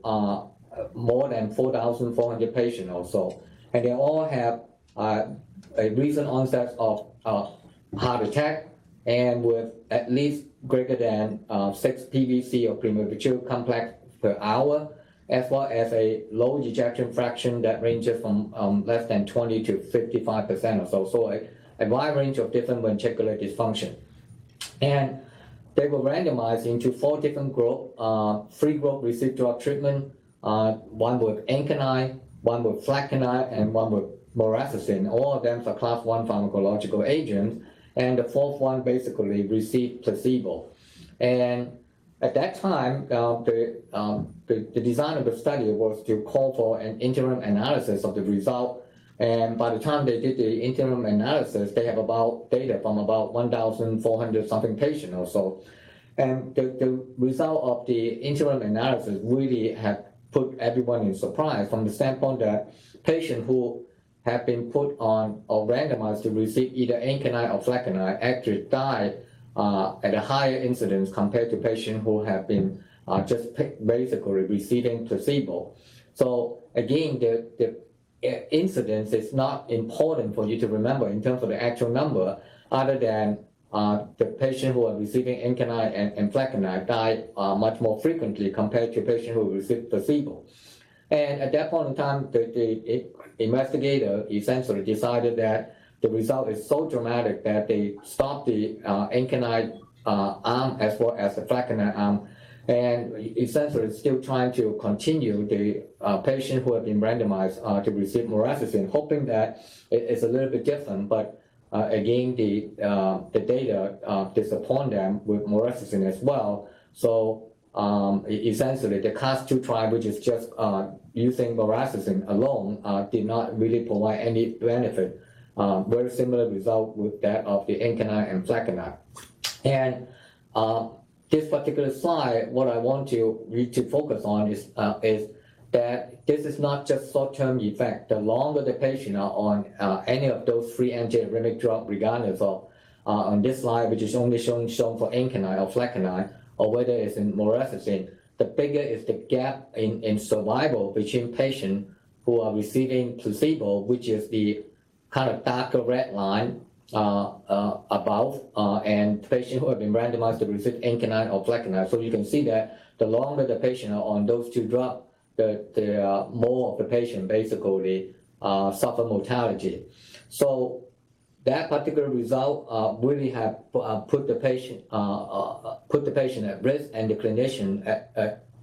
more than 4,400 patients or so. And they all have a recent onset of heart attack, and with at least greater than 6 PVC or premature complex per hour, as well as a low ejection fraction that ranges from less than 20 to 55% or so. So a wide range of different ventricular dysfunction. And they were randomized into 4 different groups. 3 groups received drug treatment, one with Ankynine, one with Flecainide, and one with Moraxicin. All of them are class 1 pharmacological agents. And the 4th one basically received placebo. And at that time, the design of the study was to call for an interim analysis of the result. And by the time they did the interim analysis, they have about data from about 1,400 something patients or so. And the result of the interim analysis really had put everyone in surprise, from the standpoint that patients who have been put on or randomized to receive either Ankynine or Flecainide actually died at a higher incidence compared to patients who have been just basically receiving placebo. So again, the incidence is not important for you to remember in terms of the actual number, other than the patient who are receiving Ankynine and Flecainide die much more frequently compared to patients who receive placebo. And at that point in time, the investigator essentially decided that the result is so dramatic that they stopped the Ankynine arm as well as the Flecainide arm, and essentially still trying to continue the patient who have been randomized to receive Moraxicin, hoping that it's a little bit different. But again, the data disappoint them with Moraxicin as well. So essentially, the CAST-2 trial, which is just using Moraxicin alone, did not really provide any benefit. Very similar result with that of the Ankynine and Flecainide. And this particular slide, what I want you to focus on is that this is not just short-term effect. The longer the patient are on any of those 3 antiarrhythmic drugs, regardless of on this slide, which is only shown for Ankynine or Flecainide, or whether it's in Moraxicin, the bigger is the gap in survival between patients who are receiving placebo, which is the kind of darker red line above, and patients who have been randomized to receive Ankynine or Flecainide. So you can see that the longer the patient are on those 2 drugs, the more of the patient basically suffer mortality. So that particular result really have put the patient at risk, and the clinician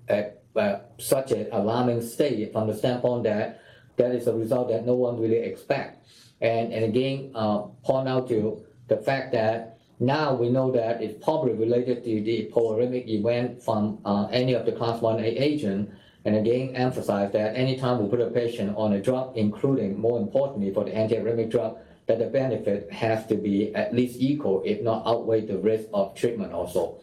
at such an alarming state, from the standpoint that that is a result that no one really expects. And again, point out to the fact that now we know that it's probably related to the polyrhythmic event from any of the class 1A agent. And again, emphasize that anytime we put a patient on a drug, including, more importantly, for the antiarrhythmic drug, that the benefit has to be at least equal, if not outweigh the risk of treatment also.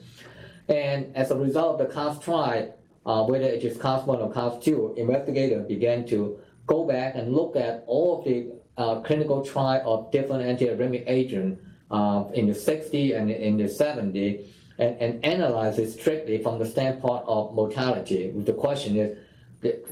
And as a result of the CAST trial, whether it is class 1 or class 2, investigators began to go back and look at all of the clinical trial of different antiarrhythmic agents in the 60s and in the 70s and analyze it strictly from the standpoint of mortality. The question is,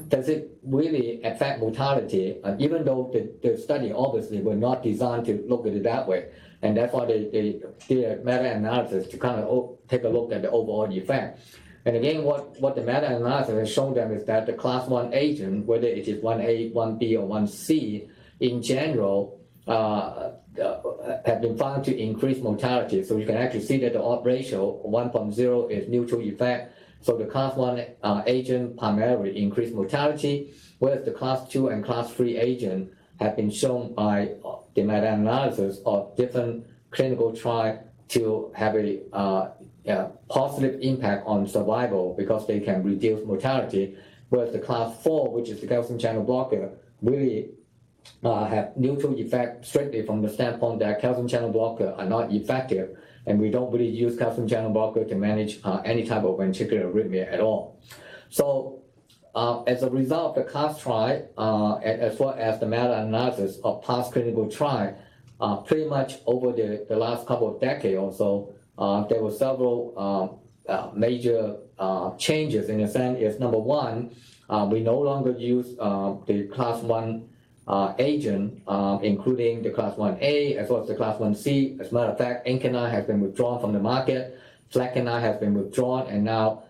does it really affect mortality? Even though the study obviously were not designed to look at it that way. And that's why they did a meta-analysis to kind of take a look at the overall effect. And again, what the meta-analysis has shown them is that the class 1 agent, whether it is 1A, 1B, or 1C, in general, have been found to increase mortality. So you can actually see that the odds ratio 1.0 is neutral effect. So the class 1 agent primarily increased mortality, whereas the class 2 and class 3 agent have been shown by the meta-analysis of different clinical trials to have a positive impact on survival because they can reduce mortality, whereas the class 4, which is the calcium channel blocker, really have neutral effect strictly from the standpoint that calcium channel blocker are not effective, and we don't really use calcium channel blocker to manage any type of ventricular arrhythmia at all. So as a result of the CAST trial, as well as the meta-analysis of past clinical trial, pretty much over the last couple of decades or so, there were several major changes in a sense. Is number one, we no longer use the class 1 agent, including the class 1A as well as the class 1C. As a matter of fact, Incanine has been withdrawn from the market, Flecainide has been withdrawn, and now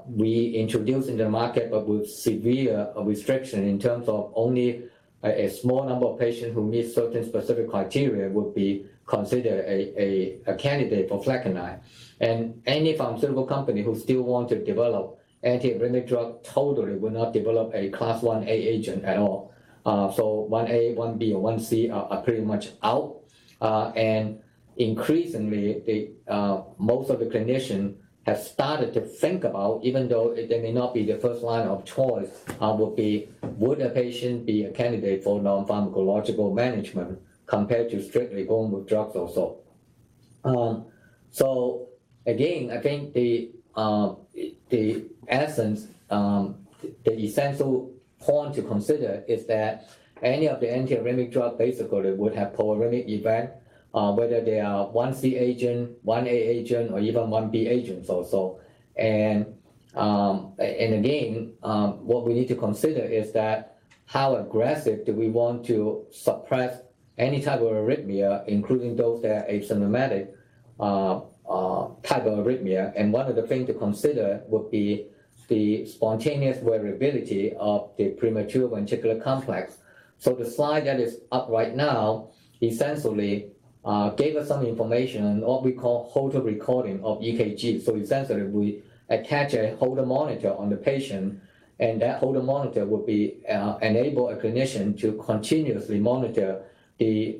we introduce in the market, but with severe restriction in terms of only a small number of patients who meet certain specific criteria would be considered a candidate for Flecainide. And any pharmaceutical company who still want to develop antiarrhythmic drug totally will not develop a class 1A agent at all. So 1A, 1B, or 1C are pretty much out. And increasingly, most of the clinicians have started to think about, even though they may not be the first line of choice, would a patient be a candidate for non-pharmacological management compared to strictly going with drugs or so. So again, I think the essence, the essential point to consider is that any of the antiarrhythmic drug basically would have proarrhythmic event, whether they are 1C agent, 1A agent, or even 1B agents also. And again, what we need to consider is that how aggressive do we want to suppress any type of arrhythmia, including those that are asymptomatic type of arrhythmia. And one of the things to consider would be the spontaneous variability of the premature ventricular complex. So the slide that is up right now essentially gave us some information on what we call Holter recording of EKG. So essentially we attach a Holter monitor on the patient, and that Holter monitor would be enable a clinician to continuously monitor the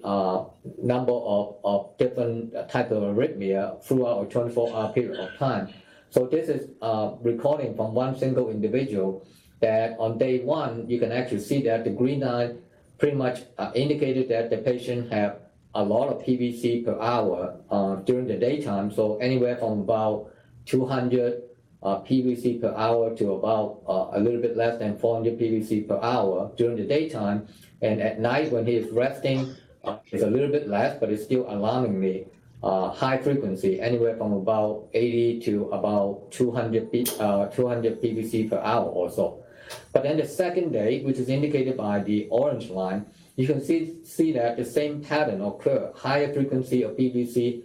number of different type of arrhythmia throughout a 24-hour period of time. So this is recording from one single individual that on day one, you can actually see that the green line pretty much indicated that the patient have a lot of PVC per hour during the daytime. So anywhere from about 200 PVC per hour to about a little bit less than 400 PVC per hour during the daytime. And at night when he is resting, it's a little bit less, but it's still alarmingly high frequency, anywhere from about 80 to about 200 PVC per hour or so. But then the second day, which is indicated by the orange line, you can see that the same pattern occur, higher frequency of PVC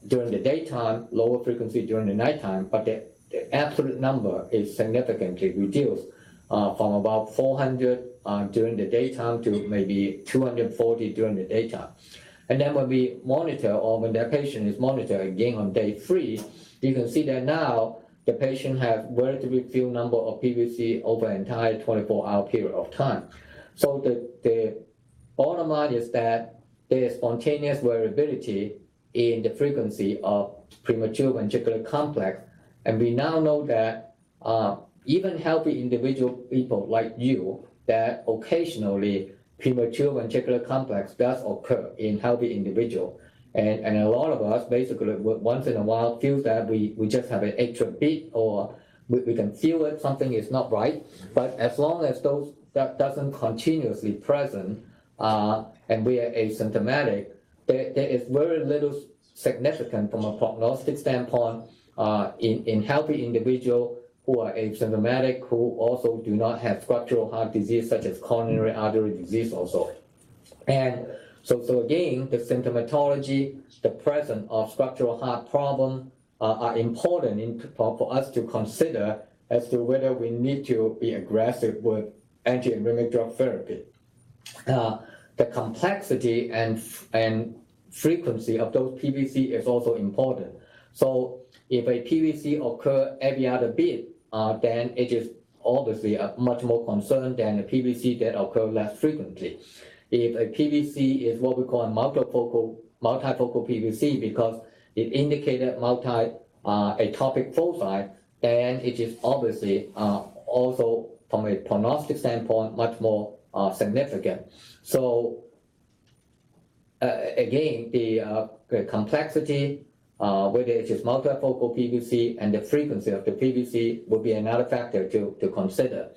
during the daytime, lower frequency during the nighttime, but the absolute number is significantly reduced from about 400 during the daytime to maybe 240 during the daytime. And then when we monitor, or when that patient is monitored again on day 3, you can see that now the patient has relatively few number of PVC over an entire 24-hour period of time. So the bottom line is that there is spontaneous variability in the frequency of premature ventricular complex. And we now know that even healthy individual people like you, that occasionally premature ventricular complex does occur in healthy individual. And a lot of us basically once in a while feel that we just have an extra beat, or we can feel it, something is not right. But as long as that doesn't continuously present, and we are asymptomatic, there is very little significant from a prognostic standpoint in healthy individuals who are asymptomatic, who also do not have structural heart disease such as coronary artery disease also. And so again, the symptomatology, the presence of structural heart problem are important for us to consider as to whether we need to be aggressive with anti-arrhythmic drug therapy. The complexity and frequency of those PVC is also important. So if a PVC occurs every other beat, then it is obviously a much more concern than a PVC that occurs less frequently. If a PVC is what we call a multifocal PVC because it indicated multi-atopic foci, then it is obviously also from a prognostic standpoint much more significant. So again, the complexity, whether it is multifocal PVC and the frequency of the PVC will be another factor to consider.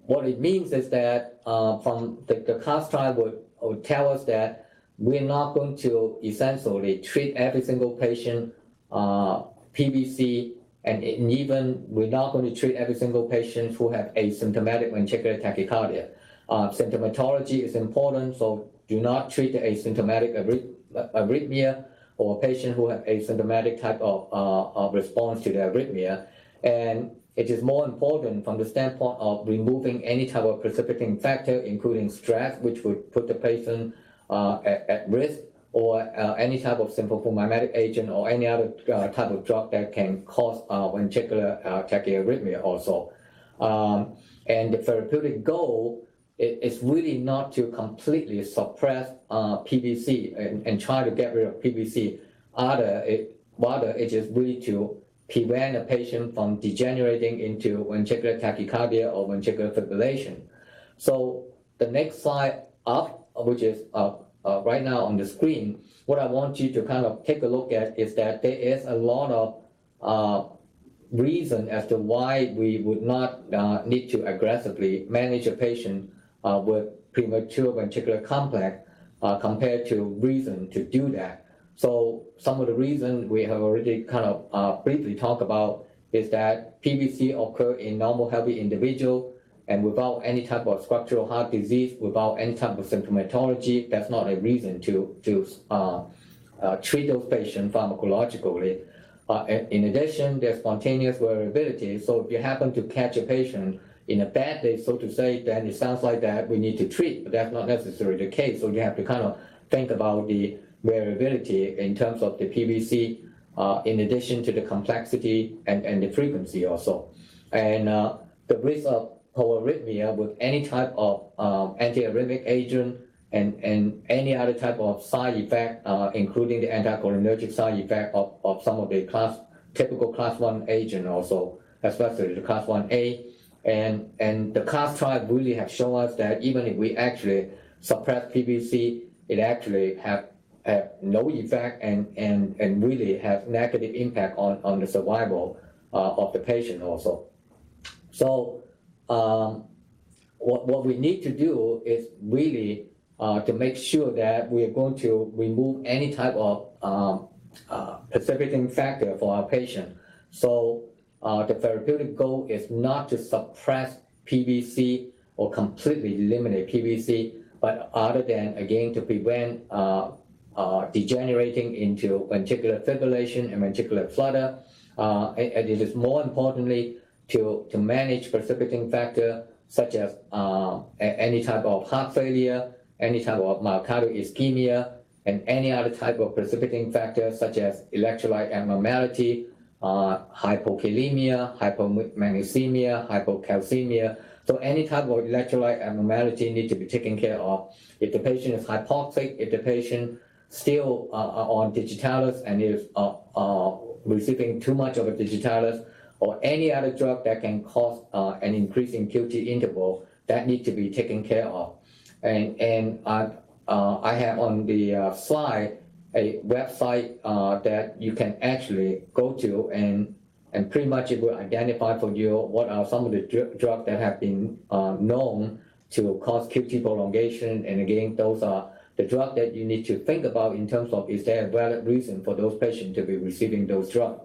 What it means is that from the CAST trial would tell us that we're not going to essentially treat every single patient PVC, and even we're not going to treat every single patient who have asymptomatic ventricular tachycardia. Symptomatology is important, so do not treat the asymptomatic arrhythmia or a patient who have asymptomatic type of response to the arrhythmia. And it is more important from the standpoint of removing any type of precipitating factor, including stress, which would put the patient at risk, or any type of simple mimetic agent or any other type of drug that can cause ventricular tachyarrhythmia also. And the therapeutic goal is really not to completely suppress PVC and try to get rid of PVC. Rather, it is really to prevent a patient from degenerating into ventricular tachycardia or ventricular fibrillation. So the next slide up, which is right now on the screen, what I want you to kind of take a look at is that there is a lot of reason as to why we would not need to aggressively manage a patient with premature ventricular complex compared to reason to do that. So some of the reasons we have already kind of briefly talked about is that PVC occur in normal healthy individual and without any type of structural heart disease, without any type of symptomatology. That's not a reason to treat those patients pharmacologically. In addition, there's spontaneous variability. So if you happen to catch a patient in a bad day, so to say, then it sounds like that we need to treat, but that's not necessarily the case. So you have to kind of think about the variability in terms of the PVC, in addition to the complexity and the frequency also. And the risk of hypoarrhythmia with any type of antiarrhythmic agent and any other type of side effect, including the anticholinergic side effect of some of the typical class 1 agent also, especially the class 1A. And the CAST trial really have shown us that even if we actually suppress PVC, it actually have no effect and really have negative impact on the survival of the patient also. So what we need to do is really to make sure that we are going to remove any type of precipitating factor for our patient. So the therapeutic goal is not to suppress PVC or completely eliminate PVC, but other than, again, to prevent degenerating into ventricular fibrillation and ventricular flutter. And it is more importantly to manage precipitating factor such as any type of heart failure, any type of myocardial ischemia, and any other type of precipitating factor such as electrolyte abnormality, hypokalemia, hypomagnesemia, hypocalcemia. So any type of electrolyte abnormality needs to be taken care of. If the patient is hypoxic, if the patient still on digitalis and is receiving too much of a digitalis, or any other drug that can cause an increase in QT interval, that needs to be taken care of. And I have on the slide a website that you can actually go to, and pretty much it will identify for you what are some of the drugs that have been known to cause QT prolongation. And again, those are the drugs that you need to think about in terms of, is there a valid reason for those patients to be receiving those drugs?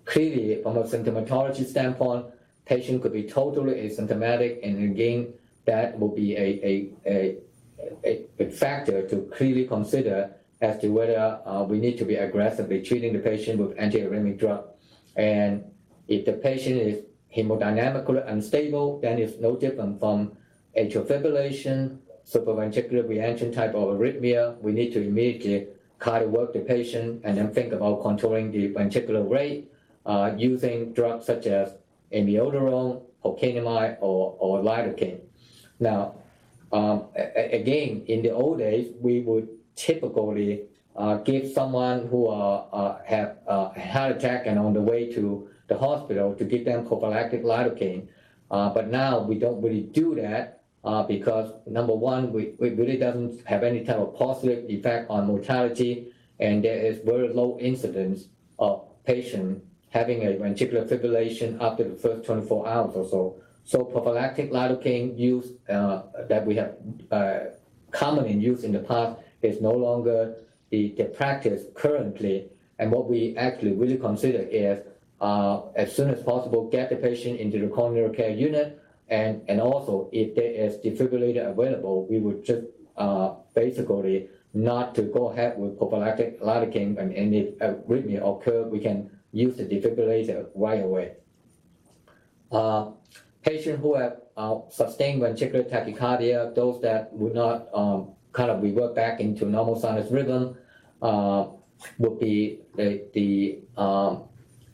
Clearly, from a symptomatology standpoint, patient could be totally asymptomatic, and again, that will be a factor to clearly consider as to whether we need to be aggressively treating the patient with antiarrhythmic drug. And if the patient is hemodynamically unstable, then it's no different from atrial fibrillation, supraventricular reaction type of arrhythmia. We need to immediately cardio work the patient and then think about controlling the ventricular rate using drugs such as amiodarone, hocanamide, or lidocaine. Now, again, in the old days, we would typically give someone who have a heart attack and on the way to the hospital to give them prophylactic lidocaine. But now we don't really do that because number one, we really doesn't have any type of positive effect on mortality, and there is very low incidence of patient having a ventricular fibrillation after the first 24 hours or so. So prophylactic lidocaine use that we have commonly used in the past is no longer the practice currently. And what we actually really consider is as soon as possible, get the patient into the coronary care unit. And also, if there is defibrillator available, we would just basically not to go ahead with prophylactic lidocaine, and if arrhythmia occur, we can use the defibrillator right away. Patients who have sustained ventricular tachycardia, those that would not kind of revert back into normal sinus rhythm, would be the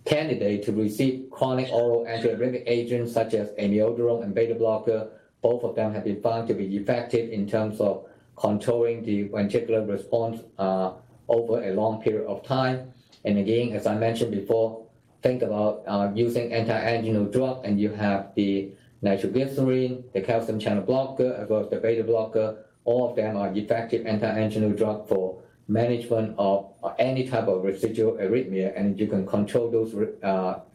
candidate to receive chronic oral antiarrhythmic agents such as amiodarone and beta blocker. Both of them have been found to be effective in terms of controlling the ventricular response over a long period of time. And again, as I mentioned before, think about using anti-anginal drug, and you have the nitroglycerin, the calcium channel blocker, as well as the beta blocker. All of them are effective anti-anginal drug for management of any type of residual arrhythmia, and if you can control those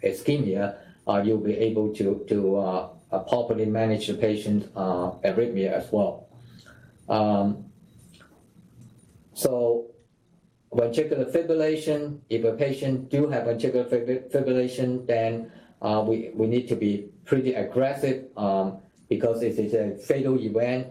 ischemia, you'll be able to properly manage the patient's arrhythmia as well. So ventricular fibrillation, if a patient do have ventricular fibrillation, then we need to be pretty aggressive because it is a fatal event.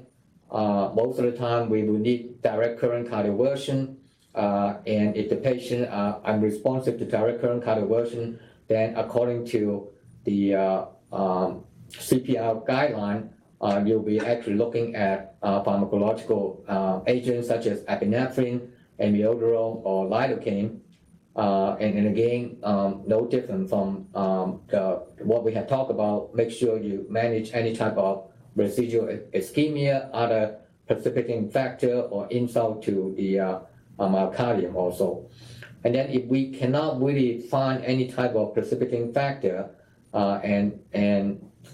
Most of the time, we will need direct current cardioversion, and if the patient are unresponsive to direct current cardioversion, then according to the CPR guideline, you'll be actually looking at pharmacological agents such as epinephrine, amiodarone, or lidocaine. And again, no different from what we have talked about. Make sure you manage any type of residual ischemia, other precipitating factor, or insult to the myocardium also. And then if we cannot really find any type of precipitating factor, and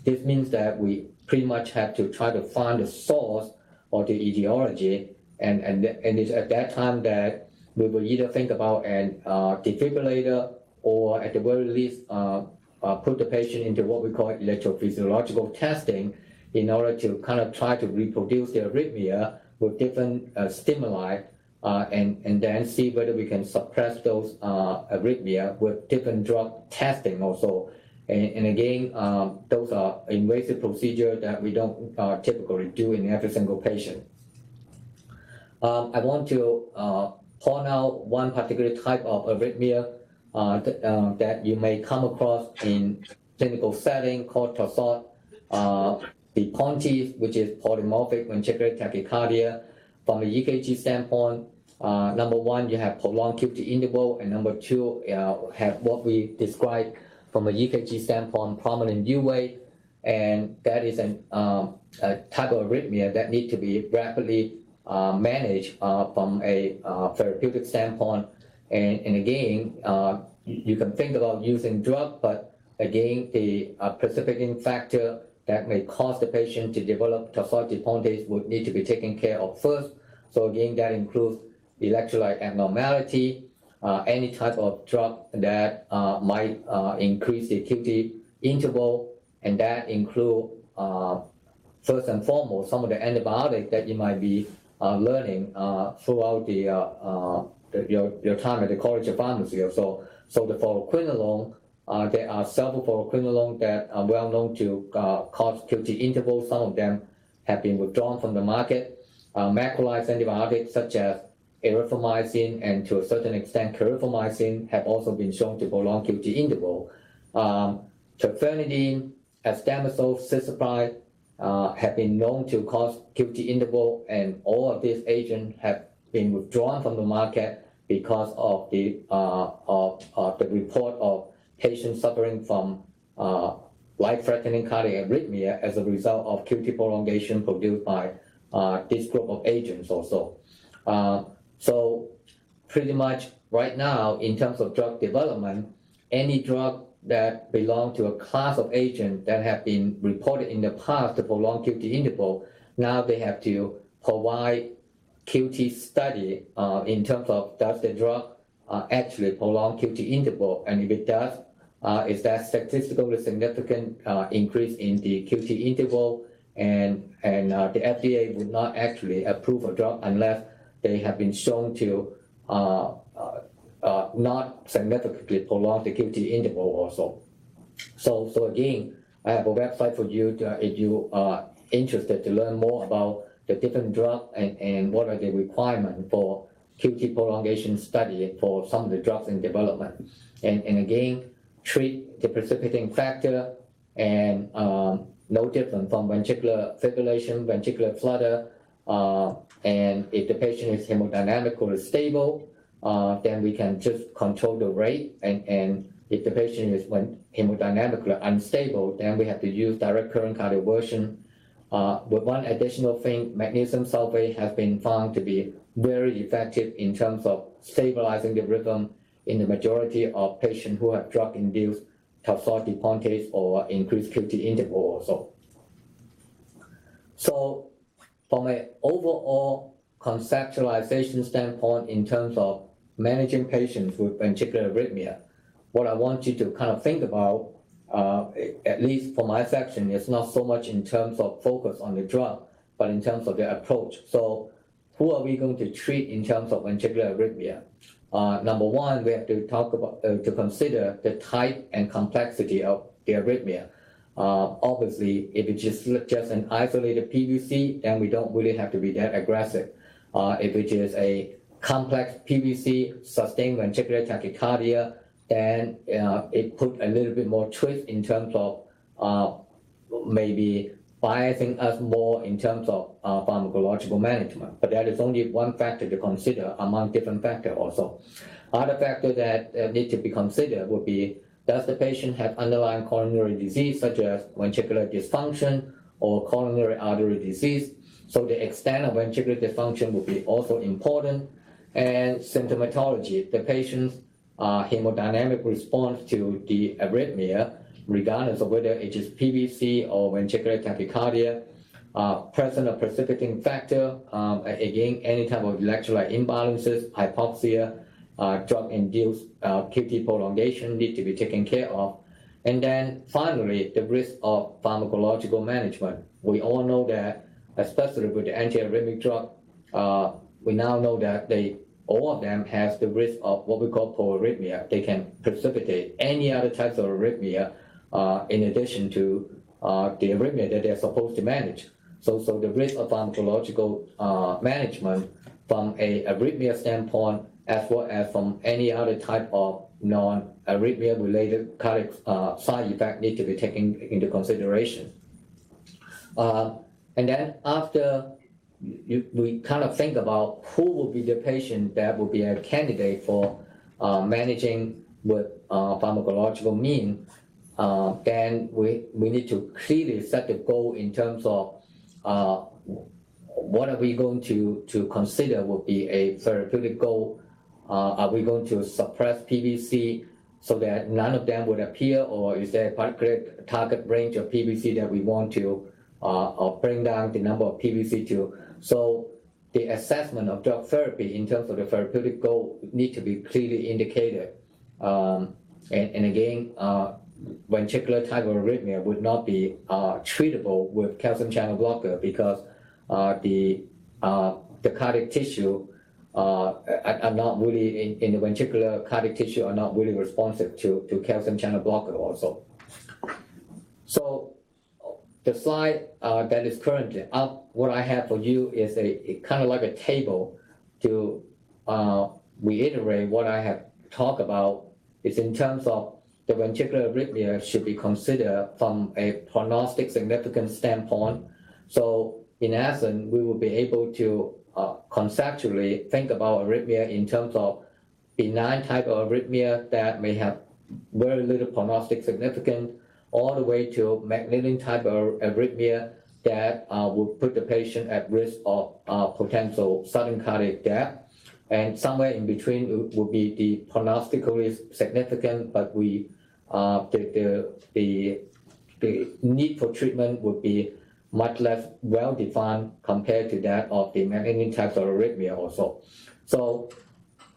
this means that we pretty much have to try to find the source or the etiology, and it's at that time that we will either think about an defibrillator, or at the very least put the patient into what we call electrophysiological testing in order to kind of try to reproduce the arrhythmia with different stimuli, and then see whether we can suppress those arrhythmia with different drug testing also. And again, those are invasive procedures that we don't typically do in every single patient. I want to point out one particular type of arrhythmia that you may come across in clinical setting called Torsades de Pointes, which is polymorphic ventricular tachycardia. From a EKG standpoint, number one, you have prolonged QT interval, and number two, have what we describe from a EKG standpoint, prominent U wave, and that is a type of arrhythmia that need to be rapidly managed from a therapeutic standpoint. And again, you can think about using drug, but again, the precipitating factor that may cause the patient to develop Torsades de Pointes would need to be taken care of first. So again, that includes electrolyte abnormality, any type of drug that might increase the QT interval, and that include first and foremost some of the antibiotics that you might be learning throughout your time at the College of Pharmacy. So the fluoroquinolone, there are several fluoroquinolone that are well known to cause QT intervals. Some of them have been withdrawn from the market. Macrolide antibiotics such as erythromycin and to a certain extent clarithromycin have also been shown to prolong QT interval. Terfenadine, astamazole, cisapride have been known to cause QT interval, and all of these agents have been withdrawn from the market because of the report of patients suffering from life-threatening cardiac arrhythmia as a result of QT prolongation produced by this group of agents also. So pretty much right now, in terms of drug development, any drug that belong to a class of agents that have been reported in the past to prolong QT interval, now they have to provide QT study in terms of does the drug actually prolong QT interval, and if it does, is that statistically significant increase in the QT interval, and the FDA would not actually approve a drug unless they have been shown to not significantly prolong the QT interval also. So again, I have a website for you if you are interested to learn more about the different drugs and what are the requirements for QT prolongation study for some of the drugs in development. And again, treat the precipitating factor and no different from ventricular fibrillation, ventricular flutter, and if the patient is hemodynamically stable, then we can just control the rate, and if the patient is hemodynamically unstable, then we have to use direct current cardioversion. With one additional thing, magnesium sulfate has been found to be very effective in terms of stabilizing the rhythm in the majority of patients who have drug-induced torsades de pointes or increased QT interval also. So from an overall conceptualization standpoint in terms of managing patients with ventricular arrhythmia, what I want you to kind of think about, at least for my section, is not so much in terms of focus on the drug, but in terms of the approach. So who are we going to treat in terms of ventricular arrhythmia? Number one, we have to talk about, to consider the type and complexity of the arrhythmia. Obviously, if it's just an isolated PVC, then we don't really have to be that aggressive. If it is a complex PVC, sustained ventricular tachycardia, then it put a little bit more twist in terms of maybe biasing us more in terms of pharmacological management. But that is only one factor to consider among different factors also. Other factors that need to be considered would be, does the patient have underlying coronary disease such as ventricular dysfunction or coronary artery disease? So the extent of ventricular dysfunction will be also important. And symptomatology, the patient's hemodynamic response to the arrhythmia, regardless of whether it is PVC or ventricular tachycardia, presence of precipitating factor, again, any type of electrolyte imbalances, hypoxia, drug-induced QT prolongation need to be taken care of. And then finally, the risk of pharmacological management. We all know that, especially with the antiarrhythmic drug, we now know that all of them has the risk of what we call polyarrhythmia. They can precipitate any other types of arrhythmia in addition to the arrhythmia that they're supposed to manage. So the risk of pharmacological management from a arrhythmia standpoint, as well as from any other type of non-arrhythmia related cardiac side effect need to be taken into consideration. And then after we kind of think about who will be the patient that will be a candidate for managing with pharmacological mean, then we need to clearly set the goal in terms of what are we going to consider would be a therapeutic goal. Are we going to suppress PVC so that none of them would appear, or is there a particular target range of PVC that we want to bring down the number of PVC to? So the assessment of drug therapy in terms of the therapeutic goal need to be clearly indicated. And again, ventricular type of arrhythmia would not be treatable with calcium channel blocker because the cardiac tissue are not really, in the ventricular cardiac tissue are not really responsive to calcium channel blocker also. So the slide that is currently up, what I have for you is a kind of like a table to reiterate what I have talked about. Is in terms of the ventricular arrhythmia should be considered from a prognostic significance standpoint. So in essence, we will be able to conceptually think about arrhythmia in terms of benign type of arrhythmia that may have very little prognostic significance, all the way to malignant type of arrhythmia that would put the patient at risk of potential sudden cardiac death. And somewhere in between would be the prognostically significant, but the need for treatment would be much less well-defined compared to that of the malignant types of arrhythmia also. So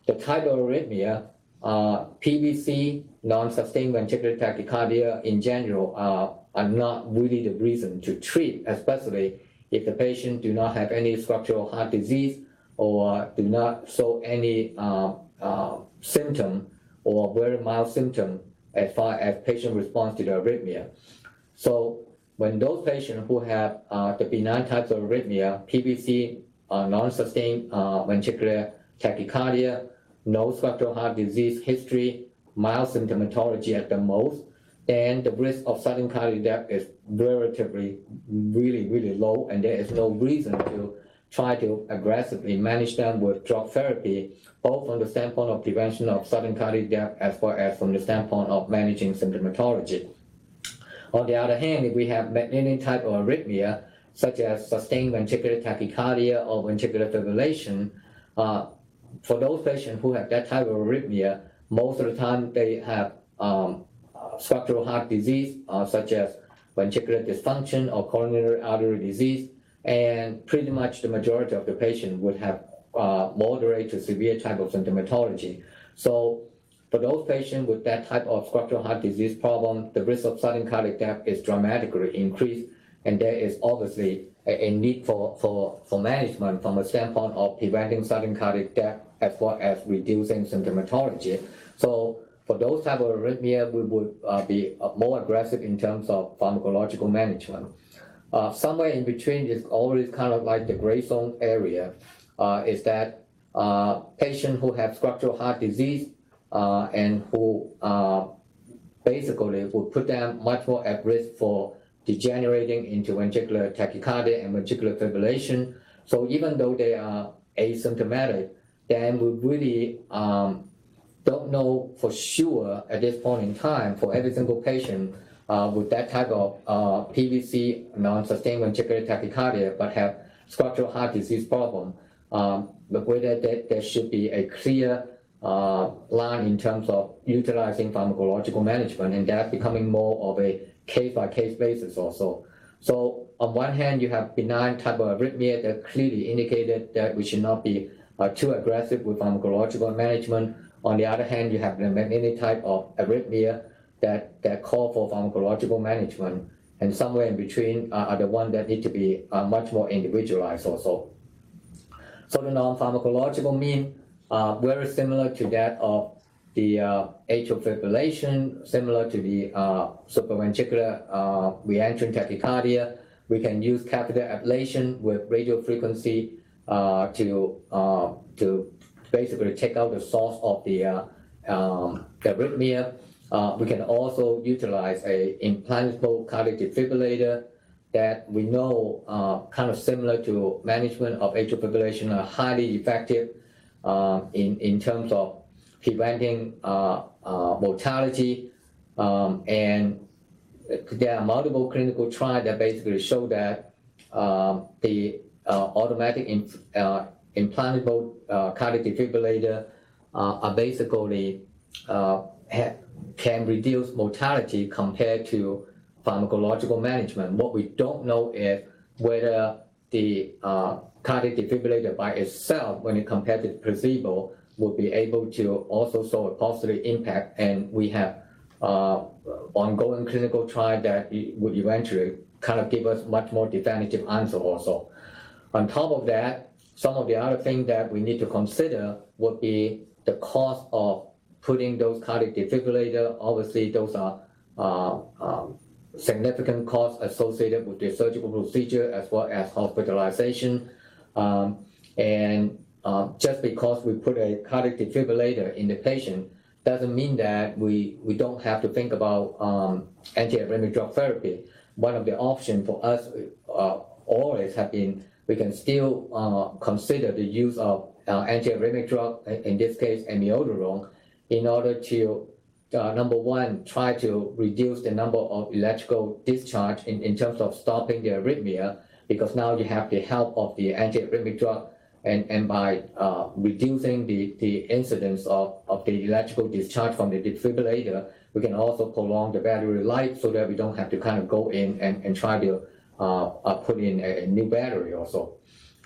the type of arrhythmia, PVC, non-sustained ventricular tachycardia in general are not really the reason to treat, especially if the patient do not have any structural heart disease or do not show any symptom or very mild symptom as far as patient response to the arrhythmia. So when those patients who have the benign types of arrhythmia, PVC, non-sustained ventricular tachycardia, no structural heart disease history, mild symptomatology at the most, then the risk of sudden cardiac death is relatively really low, and there is no reason to try to aggressively manage them with drug therapy, both from the standpoint of prevention of sudden cardiac death as well as from the standpoint of managing symptomatology. On the other hand, if we have malignant type of arrhythmia, such as sustained ventricular tachycardia or ventricular fibrillation, for those patients who have that type of arrhythmia, most of the time they have structural heart disease, such as ventricular dysfunction or coronary artery disease, and pretty much the majority of the patient would have moderate to severe type of symptomatology. So for those patients with that type of structural heart disease problem, the risk of sudden cardiac death is dramatically increased, and there is obviously a need for management from a standpoint of preventing sudden cardiac death as well as reducing symptomatology. So for those type of arrhythmia, we would be more aggressive in terms of pharmacological management. Somewhere in between is always kind of like the gray zone area, is that patients who have structural heart disease and who basically would put them much more at risk for degenerating into ventricular tachycardia and ventricular fibrillation. So even though they are asymptomatic, then we really don't know for sure at this point in time for every single patient with that type of PVC, non-sustained ventricular tachycardia, but have structural heart disease problem, but whether there should be a clear line in terms of utilizing pharmacological management, and that becoming more of a case-by-case basis also. So on one hand, you have benign type of arrhythmia that clearly indicated that we should not be too aggressive with pharmacological management. On the other hand, you have the malignant type of arrhythmia that call for pharmacological management, and somewhere in between are the ones that need to be much more individualized also. So the non-pharmacological mean very similar to that of the atrial fibrillation, similar to the supraventricular reentrant tachycardia. We can use catheter ablation with radio frequency to basically take out the source of the arrhythmia. We can also utilize a implantable cardiac defibrillator that we know kind of similar to management of atrial fibrillation are highly effective in terms of preventing mortality. And there are multiple clinical trials that basically show that the automatic implantable cardiac defibrillator are basically can reduce mortality compared to pharmacological management. What we don't know is whether the cardiac defibrillator by itself, when it compared to placebo, would be able to also show a positive impact. And we have ongoing clinical trial that would eventually kind of give us much more definitive answer also. On top of that, some of the other things that we need to consider would be the cost of putting those cardiac defibrillator. Obviously, those are significant costs associated with the surgical procedure as well as hospitalization. Just because we put a cardiac defibrillator in the patient doesn't mean that we don't have to think about antiarrhythmic drug therapy. One of the options for us always have been, we can still consider the use of antiarrhythmic drug, in this case amiodarone, in order to number one, try to reduce the number of electrical discharge in terms of stopping the arrhythmia, because now you have the help of the antiarrhythmic drug, and by reducing the incidence of the electrical discharge from the defibrillator, we can also prolong the battery life so that we don't have to kind of go in and try to put in a new battery also.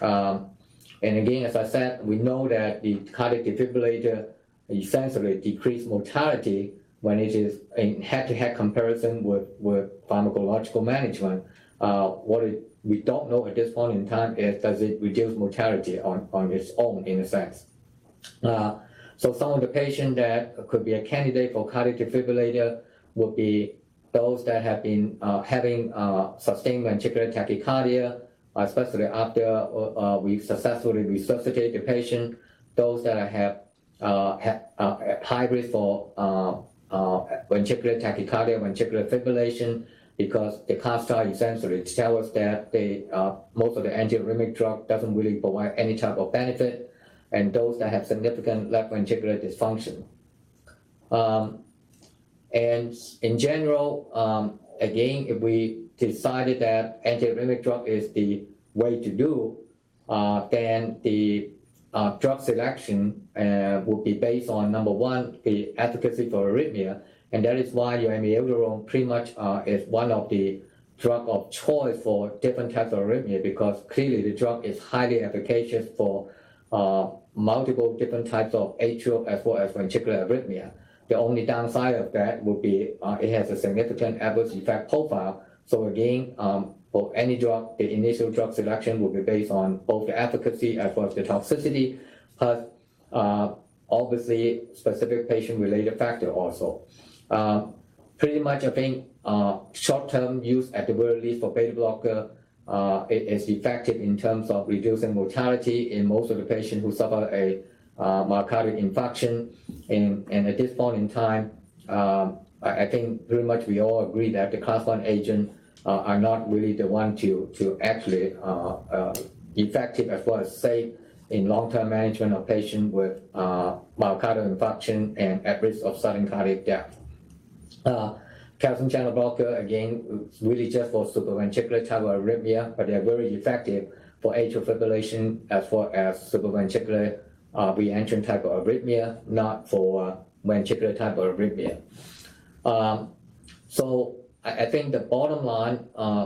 And again, as I said, we know that the cardiac defibrillator essentially decrease mortality when it is in head-to-head comparison with pharmacological management. We don't know at this point in time is, does it reduce mortality on its own, in a sense. So some of the patients that could be a candidate for cardiac defibrillator would be those that have been having sustained ventricular tachycardia, especially after we successfully resuscitate the patient, those that have high risk for ventricular tachycardia, ventricular fibrillation, because the class trial essentially tells us that most of the antiarrhythmic drug doesn't really provide any type of benefit, and those that have significant left ventricular dysfunction. And in general, again, if we decided that antiarrhythmic drug is the way to do, then the drug selection will be based on, number one, the efficacy for arrhythmia, and that is why your amiodarone pretty much is one of the drug of choice for different types of arrhythmia, because clearly the drug is highly efficacious for multiple different types of atrial as well as ventricular arrhythmia. The only downside of that would be it has a significant adverse effect profile. So again, for any drug, the initial drug selection will be based on both the efficacy as well as the toxicity, plus obviously specific patient-related factor also. Pretty much, I think short-term use at the very least for beta blocker is effective in terms of reducing mortality in most of the patients who suffer a myocardial infarction. And at this point in time, I think pretty much we all agree that the class 1 agent are not really the one to actually effective as well as safe in long-term management of patients with myocardial infarction and at risk of sudden cardiac death. Calcium channel blocker, again, it's really just for supraventricular type of arrhythmia, but they're very effective for atrial fibrillation as well as supraventricular re-entrant type of arrhythmia, not for ventricular type of arrhythmia. So I think the bottom line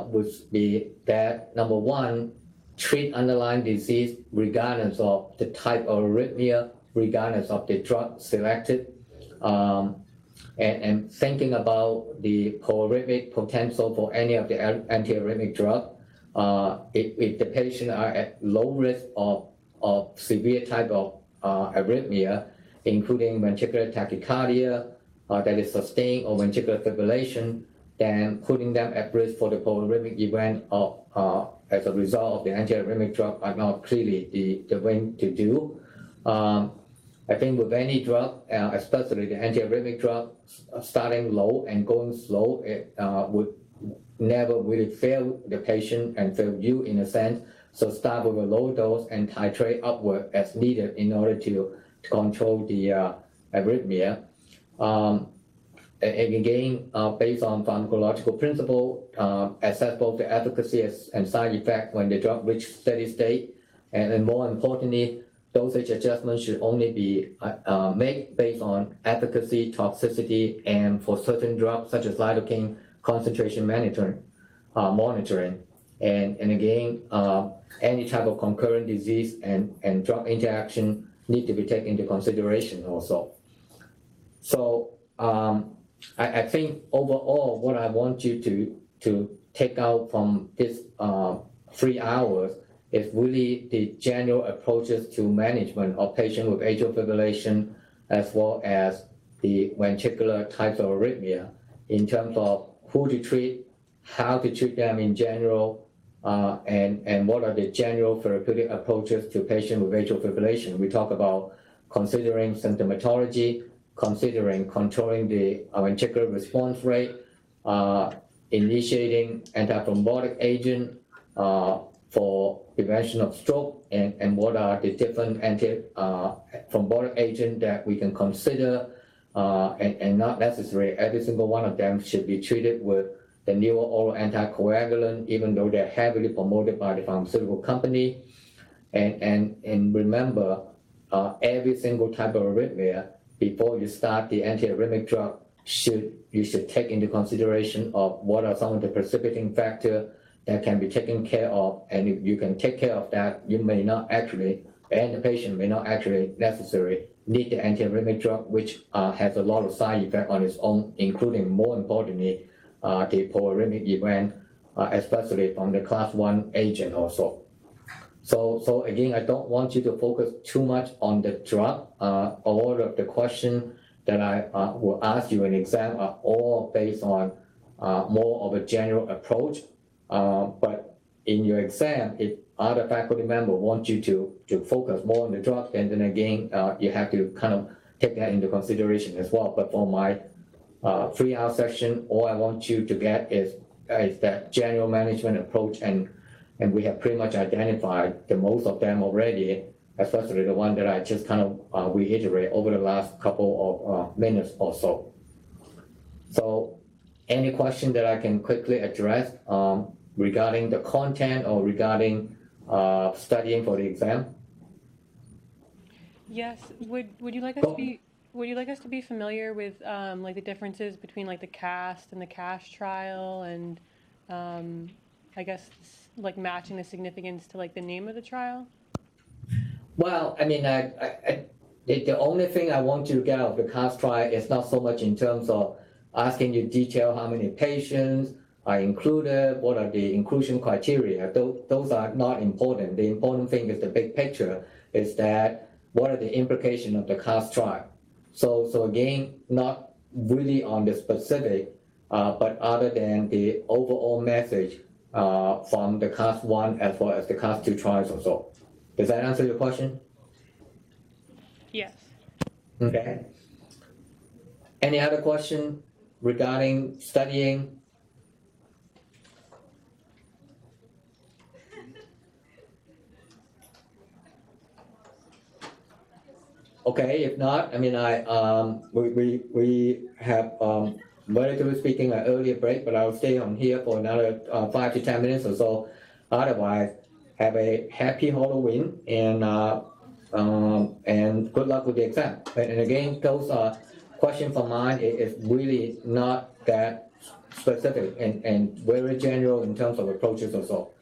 would be that, number one, treat underlying disease regardless of the type of arrhythmia, regardless of the drug selected. And thinking about the proarrhythmic potential for any of the antiarrhythmic drug, if the patient are at low risk of severe type of arrhythmia, including ventricular tachycardia that is sustained or ventricular fibrillation, then putting them at risk for the proarrhythmic event as a result of the antiarrhythmic drug are not clearly the way to do. I think with any drug, especially the antiarrhythmic drug, starting low and going slow, it would never really fail the patient and fail you in a sense. So start with a low dose and titrate upward as needed in order to control the arrhythmia. And again, based on pharmacological principle, assess both the efficacy and side effect when the drug reaches steady state. And more importantly, dosage adjustment should only be made based on efficacy, toxicity, and for certain drugs such as lidocaine, concentration monitoring. And again, any type of concurrent disease and drug interaction need to be taken into consideration also. So I think overall, what I want you to take out from this 3 hours is really the general approaches to management of patients with atrial fibrillation, as well as the ventricular types of arrhythmia, in terms of who to treat, how to treat them in general, and what are the general therapeutic approaches to patients with atrial fibrillation. We talk about considering symptomatology, considering controlling the ventricular response rate, initiating antithrombotic agent for prevention of stroke, and what are the different antithrombotic agents that we can consider, and not necessarily every single one of them should be treated with the newer oral anticoagulant, even though they're heavily promoted by the pharmaceutical company. And remember, every single type of arrhythmia, before you start the antiarrhythmic drug, you should take into consideration of what are some of the precipitating factors that can be taken care of. And if you can take care of that, you may not actually, and the patient may not actually necessarily need the antiarrhythmic drug, which has a lot of side effects on its own, including, more importantly, the polyrhythmic event, especially from the class 1 agent also. So again, I don't want you to focus too much on the drug. All of the questions that I will ask you in exam are all based on more of a general approach. But in your exam, if other faculty members want you to focus more on the drug, then again, you have to kind of take that into consideration as well. But for my 3-hour session, all I want you to get is that general management approach, and we have pretty much identified the most of them already, especially the one that I just kind of reiterate over the last couple of minutes or so. So any question that I can quickly address regarding the content or regarding studying for the exam? Yes. Would you like us to be familiar with like the differences between like the CAST and the CASH trial, and I guess like matching the significance to like the name of the trial? Well, I mean, the only thing I want you to get out of the CAST trial is not so much in terms of asking you detail how many patients are included, what are the inclusion criteria. Those are not important. The important thing is the big picture, is that what are the implications of the CAST trial. So again, not really on the specific, but other than the overall message from the CAST 1 as well as the CAST 2 trials or so. Does that answer your question? Yes. Okay. Any other question regarding studying? Okay, if not, I mean, we have, relatively speaking, an earlier break, but I'll stay on here for another 5 to 10 minutes or so. Otherwise, have a happy Halloween, and good luck with the exam. And again, those are questions from mine. It's really not that specific and very general in terms of approaches or so.